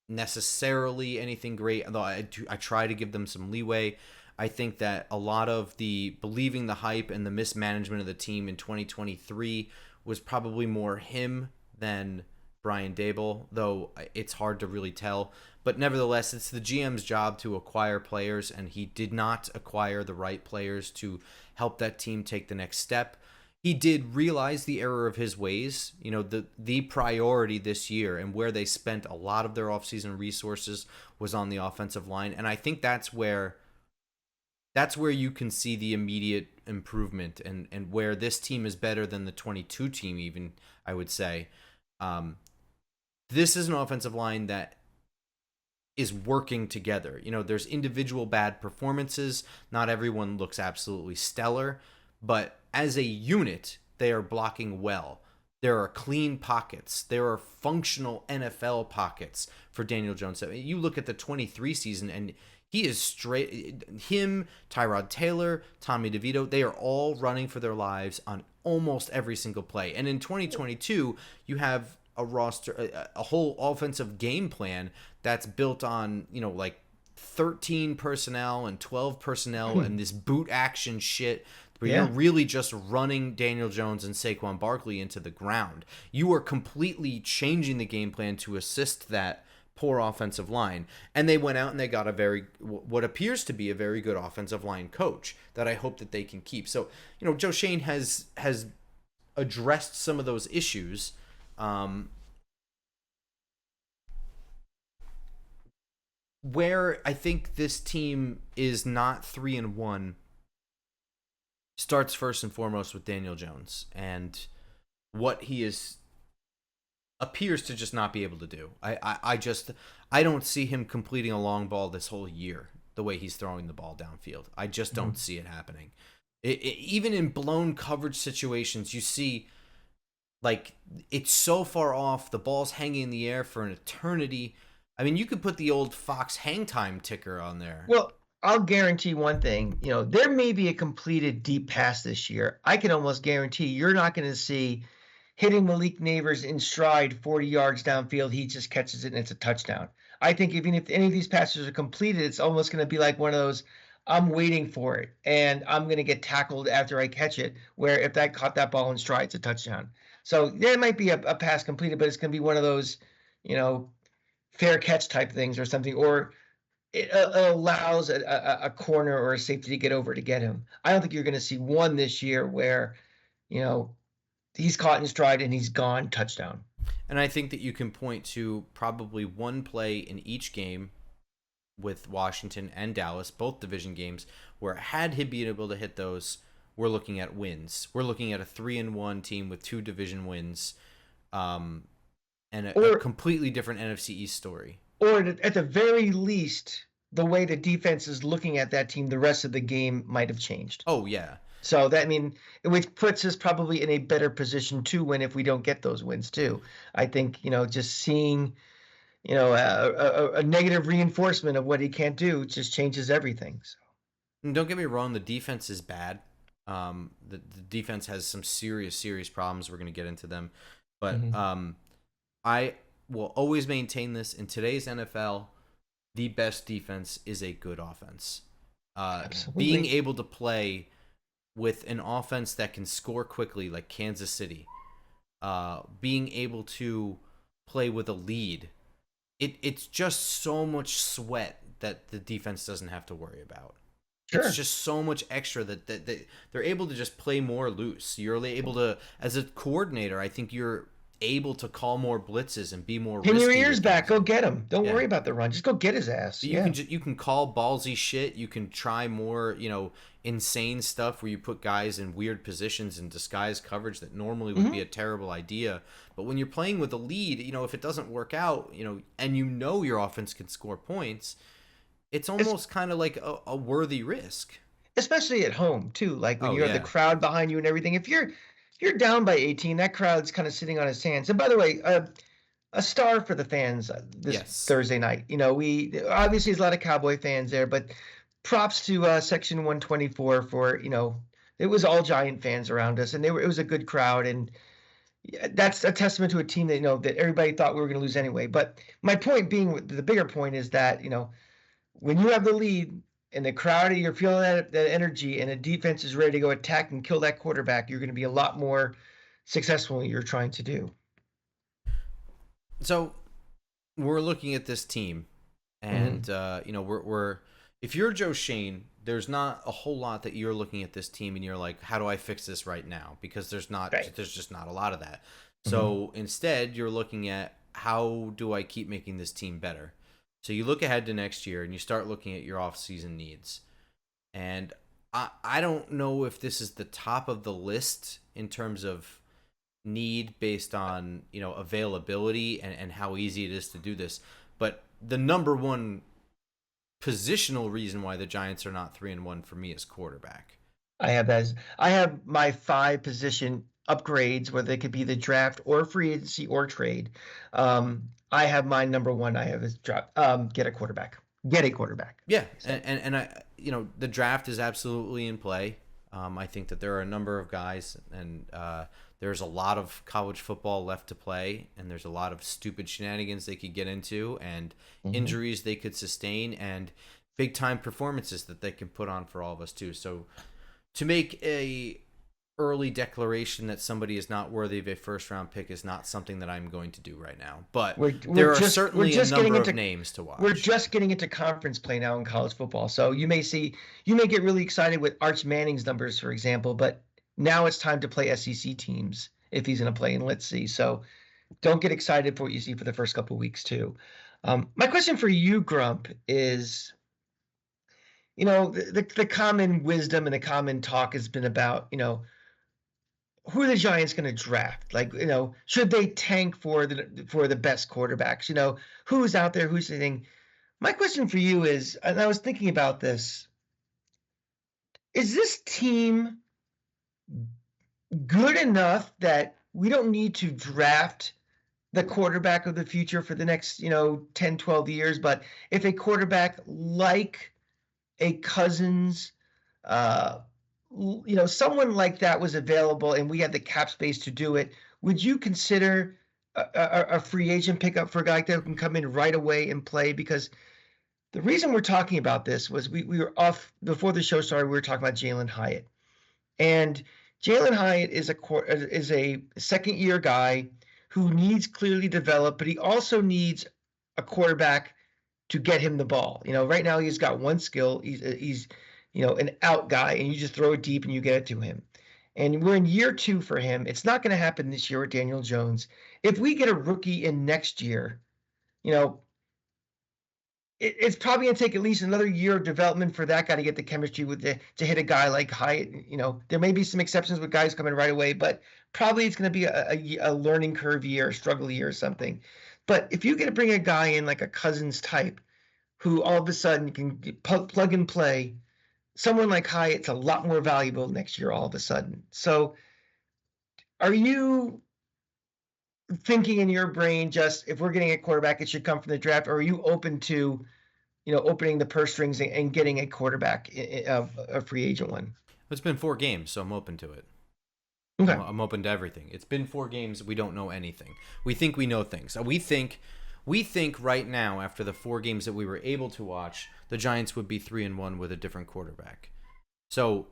necessarily anything great, although I try to give them some leeway. I think that a lot of the believing the hype and the mismanagement of the team in 2023 was probably more him than Brian Dable, though it's hard to really tell. But nevertheless, it's the GM's job to acquire players, and he did not acquire the right players to help that team take the next step. He did realize the error of his ways. You know, the priority this year and where they spent a lot of their offseason resources was on the offensive line. And I think that's where you can see the immediate improvement, and where this team is better than the 22 team, even, I would say. This is an offensive line that is working together. You know, there's individual bad performances. Not everyone looks absolutely stellar, but as a unit, they are blocking well. There are clean pockets. There are functional NFL pockets for Daniel Jones. You look at the 23 season, and he is straight. Him, Tyrod Taylor, Tommy DeVito, they are all running for their lives on almost every single play. And in 2022, you have a roster, a whole offensive game plan that's built on, like 13 personnel and 12 personnel and this boot action shit where you're really just running Daniel Jones and Saquon Barkley into the ground. You are completely changing the game plan to assist that poor offensive line. And they went out and they got what appears to be a very good offensive line coach that I hope that they can keep. So, Joe Schoen has addressed some of those issues. Where I think this team is not 3-1 starts first and foremost with Daniel Jones and what he appears to just not be able to do. I don't see him completing a long ball this whole year the way he's throwing the ball downfield. I just don't see it happening. Even in blown coverage situations, you see, like, it's so far off. The ball's hanging in the air for an eternity. I mean, you could put the old Fox hang time ticker on there. Well, I'll guarantee one thing. There may be a completed deep pass this year. I can almost guarantee you're not going to see hitting Malik Neighbors in stride 40 yards downfield. He just catches it and it's a touchdown. I think even if any of these passes are completed, it's almost going to be like one of those, I'm waiting for it and I'm going to get tackled after I catch it, where if that caught that ball in stride, it's a touchdown. So there might be a pass completed, but it's going to be one of those, fair catch type things or something, or it allows a corner or a safety to get over to get him. I don't think you're going to see one this year where, he's caught in stride and he's gone touchdown. And I think that you can point to probably one play in each game with Washington and Dallas, both division games, where had he been able to hit those, we're looking at wins. We're looking at a 3-1 team with 2 division wins, and a completely different NFC East story. Or at the very least, the way the defense is looking at that team, the rest of the game might have changed. Oh, yeah. So which puts us probably in a better position to win if we don't get those wins too. I think, just seeing, a negative reinforcement of what he can't do just changes everything. So. And don't get me wrong, the defense is bad. The defense has some serious problems. We're going to get into them. But I will always maintain this. In today's NFL, the best defense is a good offense. Being able to play with an offense that can score quickly like Kansas City, being able to play with a lead, it's just so much sweat that the defense doesn't have to worry about. Sure. It's just so much extra that they're able to just play more loose. You're able to, as a coordinator, I think you're able to call more blitzes and be more pin your ears back, go get him. Don't worry about the run, just go get his ass. You can call ballsy shit. You can try more insane stuff where you put guys in weird positions and disguise coverage that normally would be a terrible idea. But when you're playing with a lead, if it doesn't work out, and your offense can score points, it's almost kind of like a worthy risk, especially at home too. Like when you have the crowd behind you and everything. If you're down by 18, that crowd's kind of sitting on its hands. And by the way, a star for the fans this Thursday night. We obviously there's a lot of Cowboy fans there, but props to Section 124 for, it was all Giant fans around us, and it was a good crowd, and that's a testament to a team that that everybody thought we were going to lose anyway. But my point being, the bigger point is that when you have the lead, and the crowd, you're feeling that energy, and the defense is ready to go attack and kill that quarterback, you're going to be a lot more successful in what you're trying to do. So we're looking at this team, Mm-hmm. and we're if you're Joe Shane, there's not a whole lot that you're looking at this team and you're like, how do I fix this right now? Because Right. there's just not a lot of that. Mm-hmm. So instead, you're looking at how do I keep making this team better? So you look ahead to next year and you start looking at your off-season needs. And I don't know if this is the top of the list in terms of need based on availability and how easy it is to do this, but the number one positional reason why the Giants are not 3-1 for me is quarterback. I have my 5 position upgrades, whether they could be the draft or free agency or trade. I have my number one. I have is drop. Get a quarterback. Get a quarterback. Yeah, So and I the draft is absolutely in play. I think that there are a number of guys, and there's a lot of college football left to play, and there's a lot of stupid shenanigans they could get into, and mhm. injuries they could sustain, and big time performances that they can put on for all of us too. So to make a early declaration that somebody is not worthy of a first round pick is not something that I'm going to do right now. But there are We're certainly a just getting number of into names to we're watch. just getting into conference play now in college football. So you may get really excited with Arch Manning's numbers, for example, but now it's time to play SEC teams if he's going to play, and let's see. So don't get excited for what you see for the first couple of weeks too. My question for you, Grump, is the common wisdom and the common talk has been about who are the Giants going to draft? Like should they tank for the best quarterbacks? Who's out there? Who's the thing? My question for you is, and I was thinking about this: is this team good enough that we don't need to draft the quarterback of the future for the next 10, 12 years? But if a quarterback like a Cousins, uh, someone like that was available and we had the cap space to do it, would you consider a free agent pickup for a guy like that who can come in right away and play? Because the reason we're talking about this was we were off before the show started. We were talking about Jalen Hyatt, and Jalen Hyatt is a second year guy who needs clearly developed, but he also needs a quarterback to get him the ball. Right now he's got one skill. He's an out guy, and you just throw it deep and you get it to him. And we're in year 2 for him. It's not going to happen this year with Daniel Jones. If we get a rookie in next year, you know, it's probably going to take at least another year of development for that guy to get the chemistry to hit a guy like Hyatt. There may be some exceptions with guys coming right away, but probably it's going to be a learning curve year, a struggle year or something. But if you get to bring a guy in like a Cousins type who all of a sudden can plug and play, someone like Hyatt's a lot more valuable next year all of a sudden. So are you thinking in your brain just if we're getting a quarterback, it should come from the draft, or are you open to opening the purse strings and getting a quarterback, a free agent one? It's been 4 games, so I'm open to it. Okay. I'm open to everything. It's been 4 games. We don't know anything. We think we know things. We think right now, after the 4 games that we were able to watch, the Giants would be 3-1 with a different quarterback. So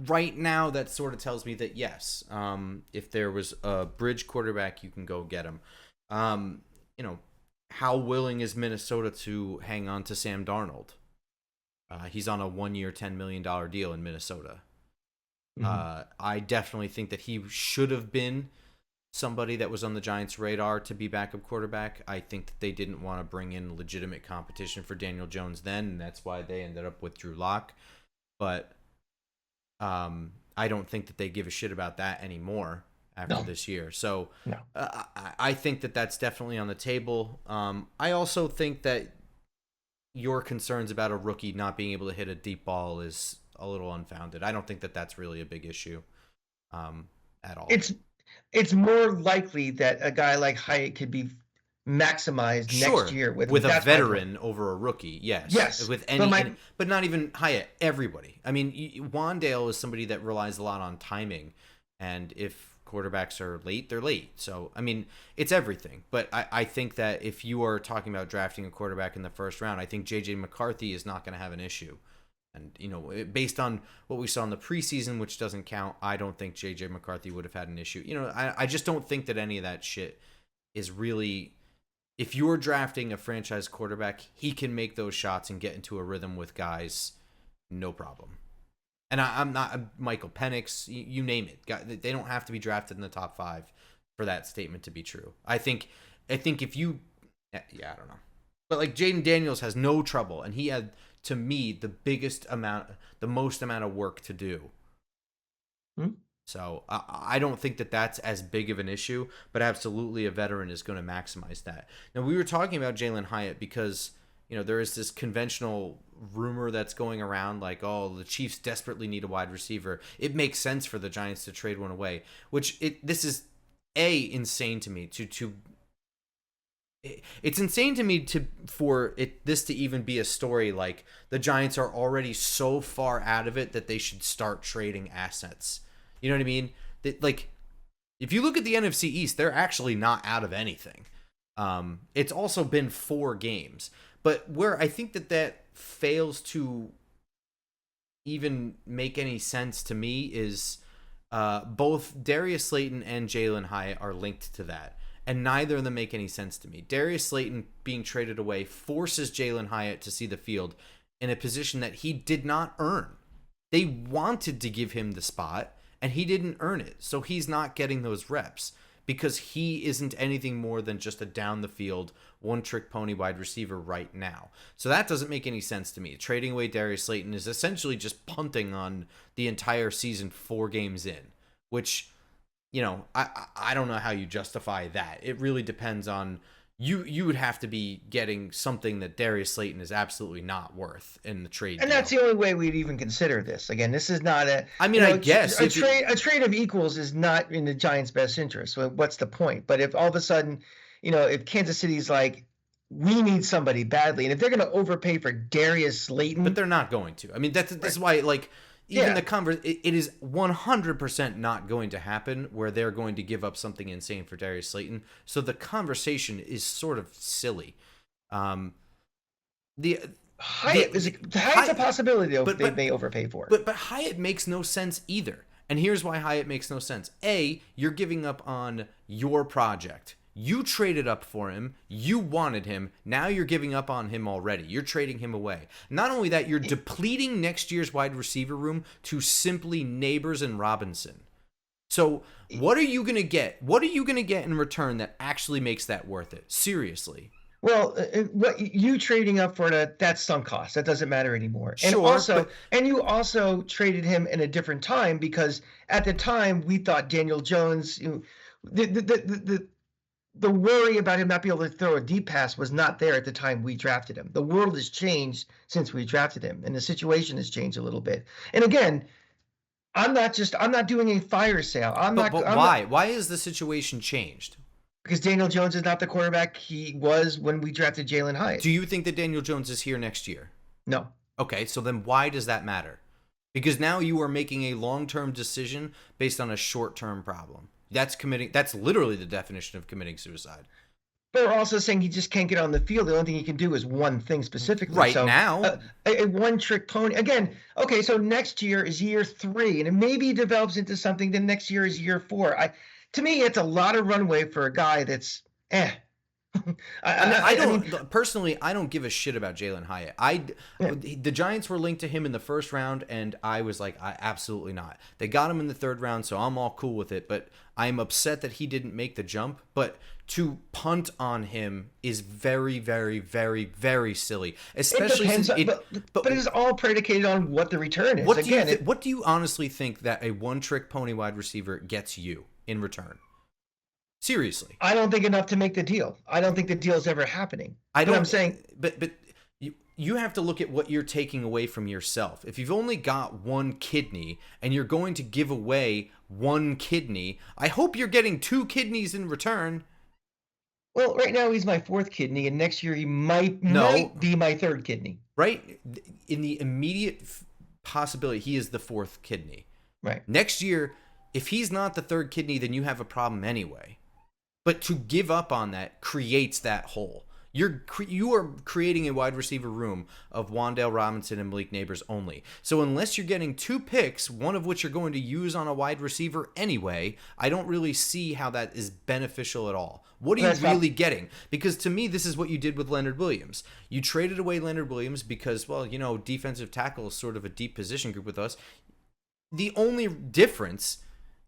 right now, that sort of tells me that yes, if there was a bridge quarterback, you can go get him. Um, you know, how willing is Minnesota to hang on to Sam Darnold? He's on a 1-year, $10 million deal in Minnesota. Mm-hmm. I definitely think that he should have been somebody that was on the Giants' radar to be backup quarterback. I think that they didn't want to bring in legitimate competition for Daniel Jones then, and that's why they ended up with Drew Lock. But I don't think that they give a shit about that anymore after No, this year. So no. I think that that's definitely on the table. I also think that your concerns about a rookie not being able to hit a deep ball is a little unfounded. I don't think that that's really a big issue at all. It's it's more likely that a guy like Hyatt could be maximized next Sure, year with him. with a That's my point. veteran over a rookie, yes. Yes, With but any, but not even Hyatt. Everybody. I mean, Wandale is somebody that relies a lot on timing, and if quarterbacks are late, they're late. So I mean, it's everything. But I think that if you are talking about drafting a quarterback in the first round, I think JJ McCarthy is not going to have an issue. And, based on what we saw in the preseason, which doesn't count, I don't think J.J. McCarthy would have had an issue. I just don't think that any of that shit is really... If you're drafting a franchise quarterback, he can make those shots and get into a rhythm with guys, no problem. And I'm not Michael Penix, you name it. They don't have to be drafted in the top 5 for that statement to be true. I think if you... Yeah, I don't know. But, like, Jaden Daniels has no trouble, and he had... to me, the most amount of work to do. So I don't think that that's as big of an issue, but absolutely a veteran is going to maximize that. Now, we were talking about Jalen Hyatt because, there is this conventional rumor that's going around like, oh, the Chiefs desperately need a wide receiver. It makes sense for the Giants to trade one away, which this is insane to me it's insane to me for this to even be a story. Like, the Giants are already so far out of it that they should start trading assets. You know what I mean? Like, if you look at the NFC East, they're actually not out of anything. It's also been 4 games. But where I think that fails to even make any sense to me is both Darius Slayton and Jalen Hyatt are linked to that. And neither of them make any sense to me. Darius Slayton being traded away forces Jalen Hyatt to see the field in a position that he did not earn. They wanted to give him the spot, and he didn't earn it. So he's not getting those reps because he isn't anything more than just a down-the-field, one-trick pony wide receiver right now. So that doesn't make any sense to me. Trading away Darius Slayton is essentially just punting on the entire season 4 games in, which... I don't know how you justify that. It really depends on you would have to be getting something that Darius Slayton is absolutely not worth in the trade. And deal. That's the only way we'd even consider this. Again, this is not a... I mean, I guess... A trade of equals is not in the Giants' best interest. So what's the point? But if all of a sudden, if Kansas City's like, we need somebody badly, and if they're going to overpay for Darius Slayton... But they're not going to. I mean, that's why, like... Even it is 100% not going to happen where they're going to give up something insane for Darius Slayton. So the conversation is sort of silly. Hyatt's a possibility though, they may overpay for. But Hyatt makes no sense either. And here's why Hyatt makes no sense. You're giving up on your project. You traded up for him. You wanted him. Now you're giving up on him already. You're trading him away. Not only that, you're depleting next year's wide receiver room to simply Neighbors and Robinson. So what are you going to get? What are you going to get in return that actually makes that worth it? Seriously. Well, what you trading up for that's sunk cost. That doesn't matter anymore. And sure, and you also traded him in a different time because at the time we thought Daniel Jones, the worry about him not being able to throw a deep pass was not there at the time we drafted him. The world has changed since we drafted him, and the situation has changed a little bit. And again, I'm not doing a fire sale. Why? Why is the situation changed? Because Daniel Jones is not the quarterback he was when we drafted Jalen Hyatt. Do you think that Daniel Jones is here next year? No. Okay, so then why does that matter? Because now you are making a long-term decision based on a short-term problem. That's literally the definition of committing suicide. But we're also saying he just can't get on the field. The only thing he can do is one thing specifically. Right now. A one-trick pony. Again, okay, so next year is year 3, and it maybe develops into something. Then next year is year 4. To me, it's a lot of runway for a guy that's I don't give a shit about Jalen Hyatt. The Giants were linked to him in the first round, and I was like, absolutely not. They got him in the third round, so I'm all cool with it. But I'm upset that he didn't make the jump. But to punt on him is very, very, very, very silly. Especially but it is all predicated on what the return is. What do you honestly think that a one-trick pony wide receiver gets you in return? Seriously, I don't think enough to make the deal. I don't think the deal's ever happening. I'm saying, but you have to look at what you're taking away from yourself. If you've only got one kidney and you're going to give away one kidney, I hope you're getting 2 kidneys in return. Well, right now he's my 4th kidney, and next year he might be my 3rd kidney. Right, in the immediate possibility, he is the 4th kidney. Right. Next year, if he's not the 3rd kidney, then you have a problem anyway. But to give up on that creates that hole. You are creating a wide receiver room of Wan'Dale Robinson and Malik Neighbors only. So unless you're getting 2 picks, one of which you're going to use on a wide receiver anyway, I don't really see how that is beneficial at all. What are you really getting? Because to me, this is what you did with Leonard Williams. You traded away Leonard Williams because, well, defensive tackle is sort of a deep position group with us. The only difference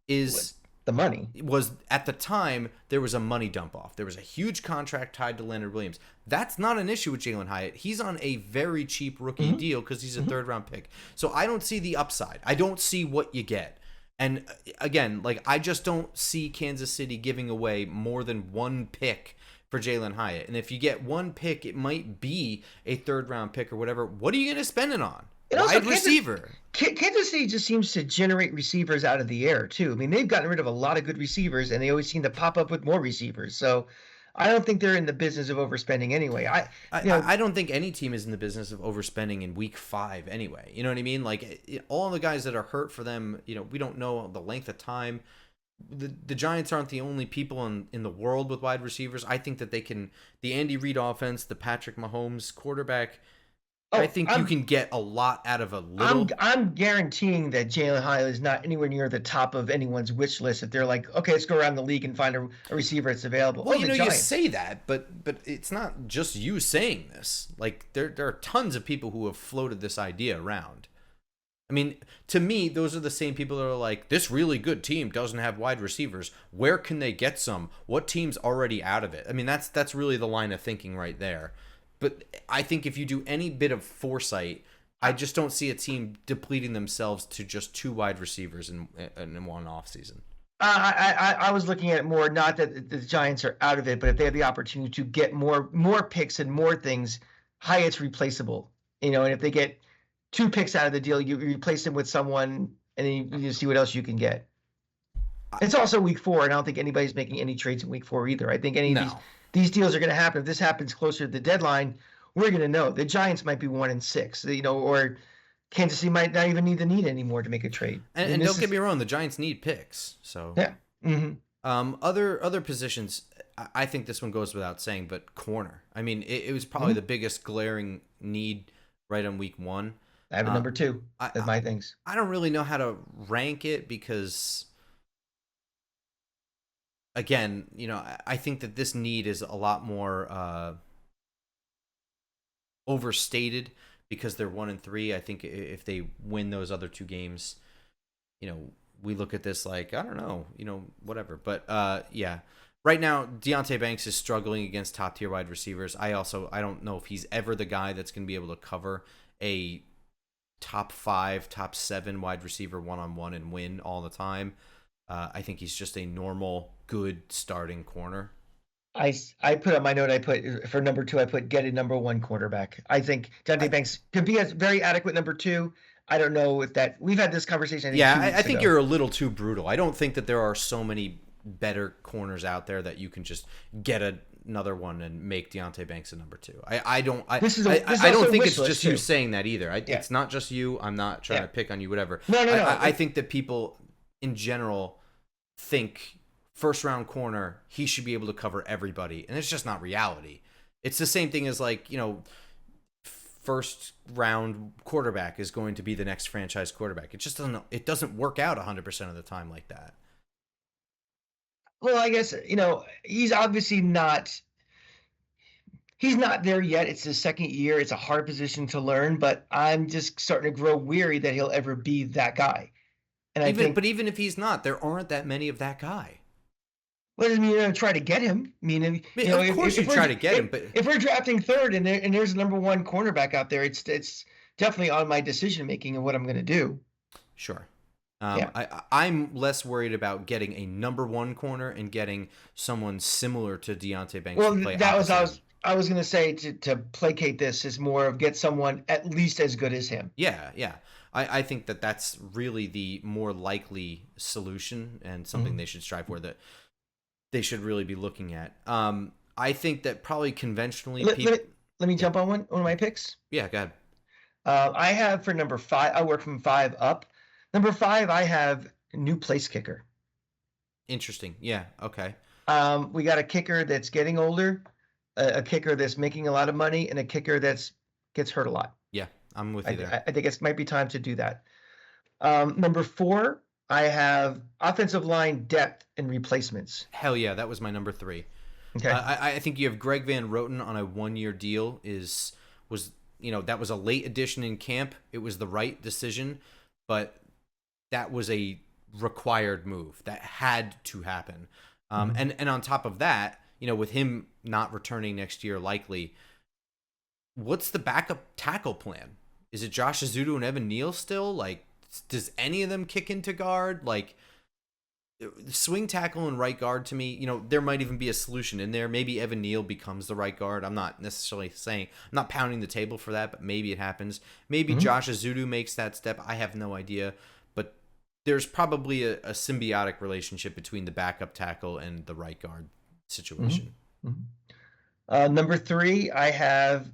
is the money. Was at the time there was a money dump off. There was a huge contract tied to Leonard Williams. That's not an issue with Jalen Hyatt. He's on a very cheap rookie deal because he's a third round pick. So I don't see the upside. I don't see what you get. And again, I just don't see Kansas City giving away more than 1 pick for Jalen Hyatt. And if you get 1 pick, it might be a third round pick or whatever. What are you going to spend it on? Wide receiver. Kansas City just seems to generate receivers out of the air, too. I mean, they've gotten rid of a lot of good receivers, and they always seem to pop up with more receivers. So I don't think they're in the business of overspending anyway. I don't think any team is in the business of overspending in week 5 anyway. You know what I mean? All the guys that are hurt for them, we don't know the length of time. The Giants aren't the only people in the world with wide receivers. I think that they can – the Andy Reid offense, the Patrick Mahomes quarterback – I think you can get a lot out of a little. I'm guaranteeing that Jalen Hyatt is not anywhere near the top of anyone's wish list. If they're like, okay, let's go around the league and find a receiver that's available. Well, you say that, but it's not just you saying this. There are tons of people who have floated this idea around. I mean, to me, those are the same people that are like, this really good team doesn't have wide receivers. Where can they get some? What team's already out of it? I mean, that's really the line of thinking right there. But I think if you do any bit of foresight, I just don't see a team depleting themselves to just 2 wide receivers in one offseason. I was looking at it more, not that the Giants are out of it, but if they have the opportunity to get more picks and more things, Hyatt's replaceable. And if they get 2 picks out of the deal, you replace him with someone, and then you see what else you can get. It's also week 4, and I don't think anybody's making any trades in week 4 either. I think any of these deals are going to happen. If this happens closer to the deadline, we're going to know. The Giants might be 1-6, or Kansas City might not even need anymore to make a trade. And don't get me wrong, the Giants need picks. So yeah. Mm-hmm. Other positions, I think this one goes without saying, but corner. I mean, it was probably the biggest glaring need right on week 1. I have a number 2 of my things. I don't really know how to rank it because, again, I think that this need is a lot more overstated because they're 1-3. I think if they win those other 2 games, we look at this like, I don't know, whatever. But yeah, right now Deonte Banks is struggling against top tier wide receivers. I don't know if he's ever the guy that's going to be able to cover a top 5, top 7 wide receiver one-on-one and win all the time. I think he's just a normal, good starting corner. I put on my note, I put for number 2, I put get a number 1 quarterback. I think Deonte Banks could be a very adequate number 2. I don't know if that, we've had this conversation. I think you're a little too brutal. I don't think that there are so many better corners out there that you can just get another one and make Deonte Banks a number 2. I don't think it's just you saying that either. It's not just you. I'm not trying to pick on you, whatever. No. I think that people in general think first round corner, he should be able to cover everybody. And it's just not reality. It's the same thing as first round quarterback is going to be the next franchise quarterback. It doesn't work out 100% of the time like that. Well, I guess, he's obviously he's not there yet. It's his second year. It's a hard position to learn, but I'm just starting to grow weary that he'll ever be that guy. And even if he's not, there aren't that many of that guy. Well, doesn't mean you're going to try to get him. Of course you try to get him, but if we're drafting 3rd and there's a number 1 cornerback out there, it's definitely on my decision making of what I'm going to do. Sure. I'm less worried about getting a number 1 corner and getting someone similar to Deonte Banks. Well, I was going to say to placate this is more of get someone at least as good as him. Yeah. I think that's really the more likely solution and something they should strive for, that they should really be looking at. I think that probably conventionally let me jump on one of my picks. Yeah, go ahead. I have for number 5, I work from 5 up. Number 5, I have new place kicker. Interesting. Yeah, okay. We got a kicker that's getting older. a kicker that's making a lot of money and a kicker that's gets hurt a lot. Yeah, I'm with you there. I think it might be time to do that. Number 4, I have offensive line depth and replacements. Hell yeah, that was my number 3. Okay. I think you have Greg Van Roten on a 1-year deal. Was that was a late addition in camp. It was the right decision, but that was a required move that had to happen. And on top of that, with him not returning next year likely, what's the backup tackle plan? Is it Josh Azudu and Evan Neal still? Like, does any of them kick into guard? Like, swing tackle and right guard to me, there might even be a solution in there. Maybe Evan Neal becomes the right guard. I'm not necessarily saying, I'm not pounding the table for that, but maybe it happens. Maybe Josh Azudu makes that step. I have no idea. But there's probably a symbiotic relationship between the backup tackle and the right guard situation. Number 3, I have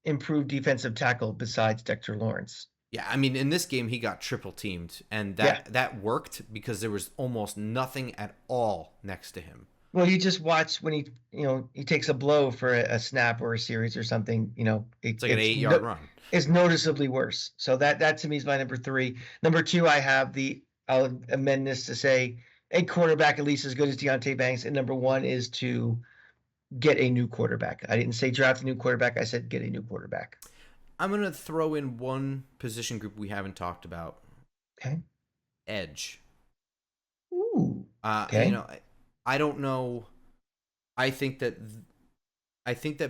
improved defensive tackle besides Dexter Lawrence. Yeah, I mean, in this game, he got triple teamed, and that worked because there was almost nothing at all next to him. Well, you just watch when he takes a blow for a snap or a series or something. It's like an 8-yard run. It's noticeably worse. So that to me is my number 3. Number 2, I have I'll amend this to say a quarterback at least as good as Deontay Banks, and number 1 is to get a new quarterback. I didn't say draft a new quarterback. I said get a new quarterback. I'm going to throw in one position group we haven't talked about. Okay. Edge. Ooh. Okay. I don't know. I think that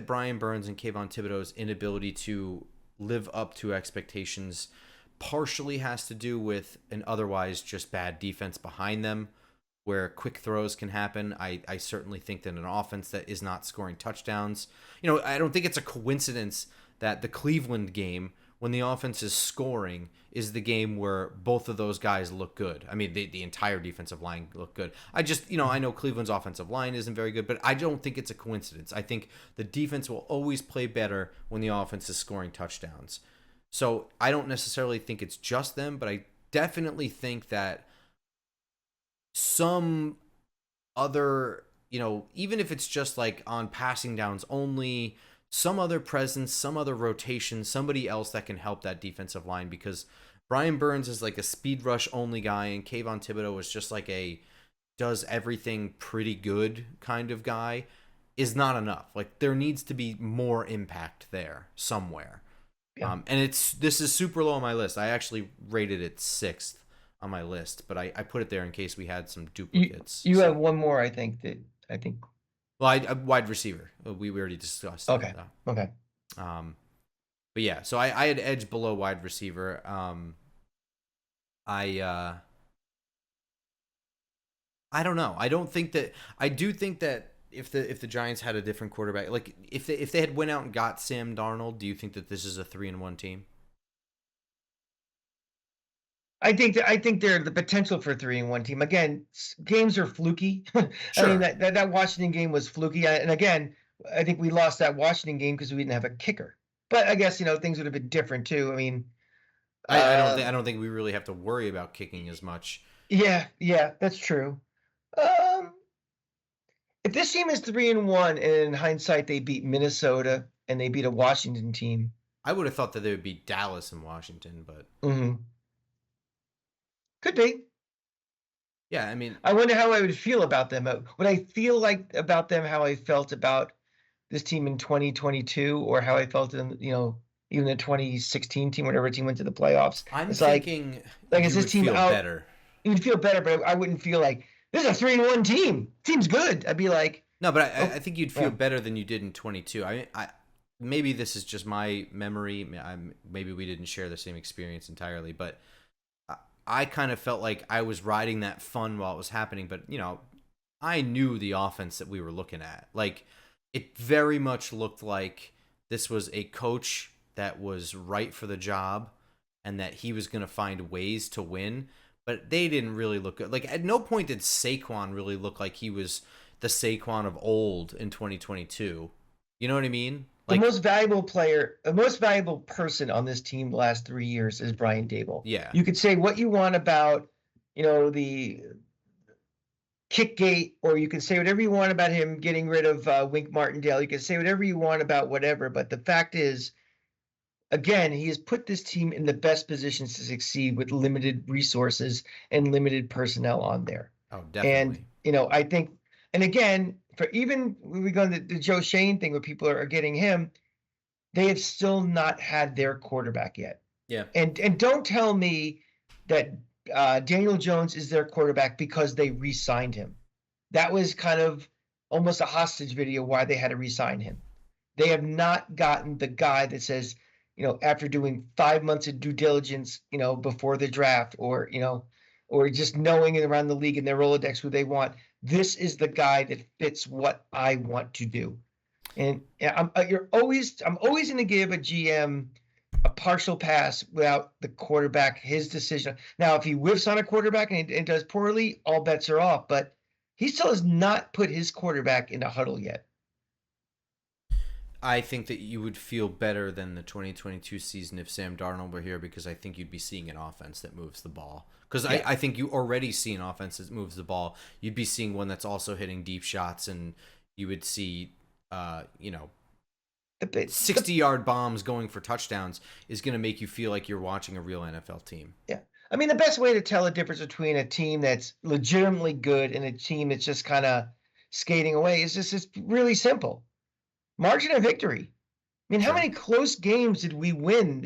Brian Burns and Kayvon Thibodeau's inability to live up to expectations partially has to do with an otherwise just bad defense behind them, where quick throws can happen. I certainly think that an offense that is not scoring touchdowns, I don't think it's a coincidence that the Cleveland game, when the offense is scoring, is the game where both of those guys look good. I mean, the entire defensive line looked good. I know Cleveland's offensive line isn't very good, but I don't think it's a coincidence. I think the defense will always play better when the offense is scoring touchdowns. So I don't necessarily think it's just them, but I definitely think that some other, even if it's just like on passing downs only, some other presence, some other rotation, somebody else that can help that defensive line, because Brian Burns is like a speed rush only guy, and Kayvon Thibodeau is just like a does everything pretty good kind of guy, is not enough. Like, there needs to be more impact there somewhere. Yeah. And this is super low on my list. I actually rated it 6th on my list, but I put it there in case we had some duplicates. You have one more, I think. Well, wide receiver. We already discussed. Okay. That. Okay. But yeah, so I had edge below wide receiver. I don't know. I do think that if the Giants had a different quarterback, like if they had went out and got Sam Darnold, do you think that this is a 3-1 team? I think they're the potential for a 3-1 team. Again, games are fluky. Sure. I mean, that Washington game was fluky. And again, I think we lost that Washington game because we didn't have a kicker. But I guess, things would have been different too. I mean, I don't think we really have to worry about kicking as much. Yeah, that's true. If this team is 3-1 and in hindsight they beat Minnesota and they beat a Washington team, I would have thought that they would beat Dallas and Washington, but could be. Yeah, I mean, I wonder how I would feel about them. Would I feel like about them how I felt about this team in 2022, or how I felt in even the 2016 team, whatever team went to the playoffs? I'm thinking is this team out better? You would feel better, but I wouldn't feel like this is a 3-1 team. Team's good. I'd be like, no, but I think you'd feel better than you did in 22. I mean, maybe this is just my memory. Maybe we didn't share the same experience entirely, but I kind of felt like I was riding that fun while it was happening. But I knew the offense that we were looking at. Like, it very much looked like this was a coach that was right for the job, and that he was going to find ways to win. But they didn't really look good. Like, at no point did Saquon really look like he was the Saquon of old in 2022. You know what I mean? Like, the most valuable player, the most valuable person on this team the last 3 years is Brian Daboll. Yeah. You could say what you want about, the Kickgate, or you can say whatever you want about him getting rid of Wink Martindale. You can say whatever you want about whatever, but the fact is, again, he has put this team in the best positions to succeed with limited resources and limited personnel on there. Oh, And, definitely. I think, and again, for even when we go to the Joe Shane thing where people are getting him, they have still not had their quarterback yet. Yeah. And don't tell me that Daniel Jones is their quarterback because they re-signed him. That was kind of almost a hostage video why they had to re-sign him. They have not gotten the guy that says, after doing 5 months of due diligence, before the draft, or just knowing it around the league and their Rolodex who they want. This is the guy that fits what I want to do. And I'm always going to give a GM a partial pass without the quarterback, his decision. Now, if he whiffs on a quarterback and does poorly, all bets are off. But he still has not put his quarterback in a huddle yet. I think that you would feel better than the 2022 season if Sam Darnold were here, because I think you'd be seeing an offense that moves the ball. Because Yeah. I think you already see an offense that moves the ball. You'd be seeing one that's also hitting deep shots, and you would see, you know, The, the, 60-yard bombs going for touchdowns is going to make you feel like you're watching a real NFL team. Yeah. I mean, the best way to tell the difference between a team that's legitimately good and a team that's just kind of skating away is just it's really simple. Margin of victory. I mean, how Sure. many close games did we win?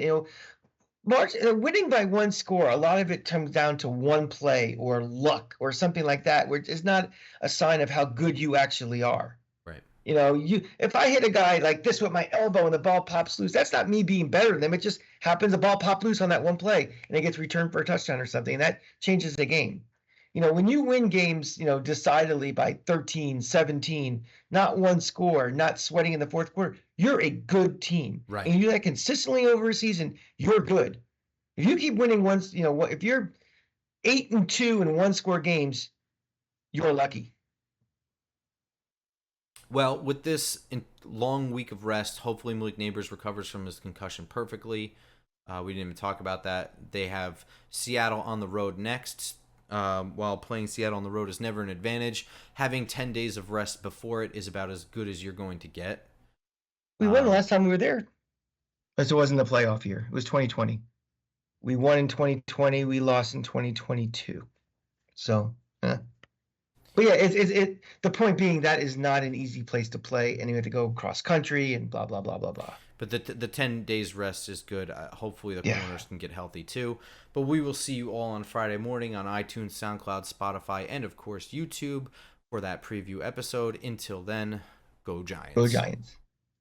Winning by one score, a lot of it comes down to one play or luck or something like that, which is not a sign of how good you actually are. Right. If I hit a guy like this with my elbow and the ball pops loose, that's not me being better than them. It just happens the ball popped loose on that one play and it gets returned for a touchdown or something. And that changes the game. When you win games, decidedly by 13, 17, not one score, not sweating in the fourth quarter, you're a good team. Right. And you do that consistently over a season, you're good. If you keep winning once, if you're 8-2 in one score games, you're lucky. Well, with this long week of rest, hopefully Malik Neighbors recovers from his concussion perfectly. We didn't even talk about that. They have Seattle on the road next. While playing Seattle on the road is never an advantage, having 10 days of rest before it is about as good as you're going to get. We won the last time we were there. As it was in the playoff year. It was 2020. We won in 2020. We lost in 2022. So, But yeah, the point being that is not an easy place to play, and you have to go cross country and blah blah blah blah blah. But the 10 days rest is good. Hopefully the corners can get healthy too. But we will see you all on Friday morning on iTunes, SoundCloud, Spotify, and of course YouTube for that preview episode. Until then, go Giants. Go Giants.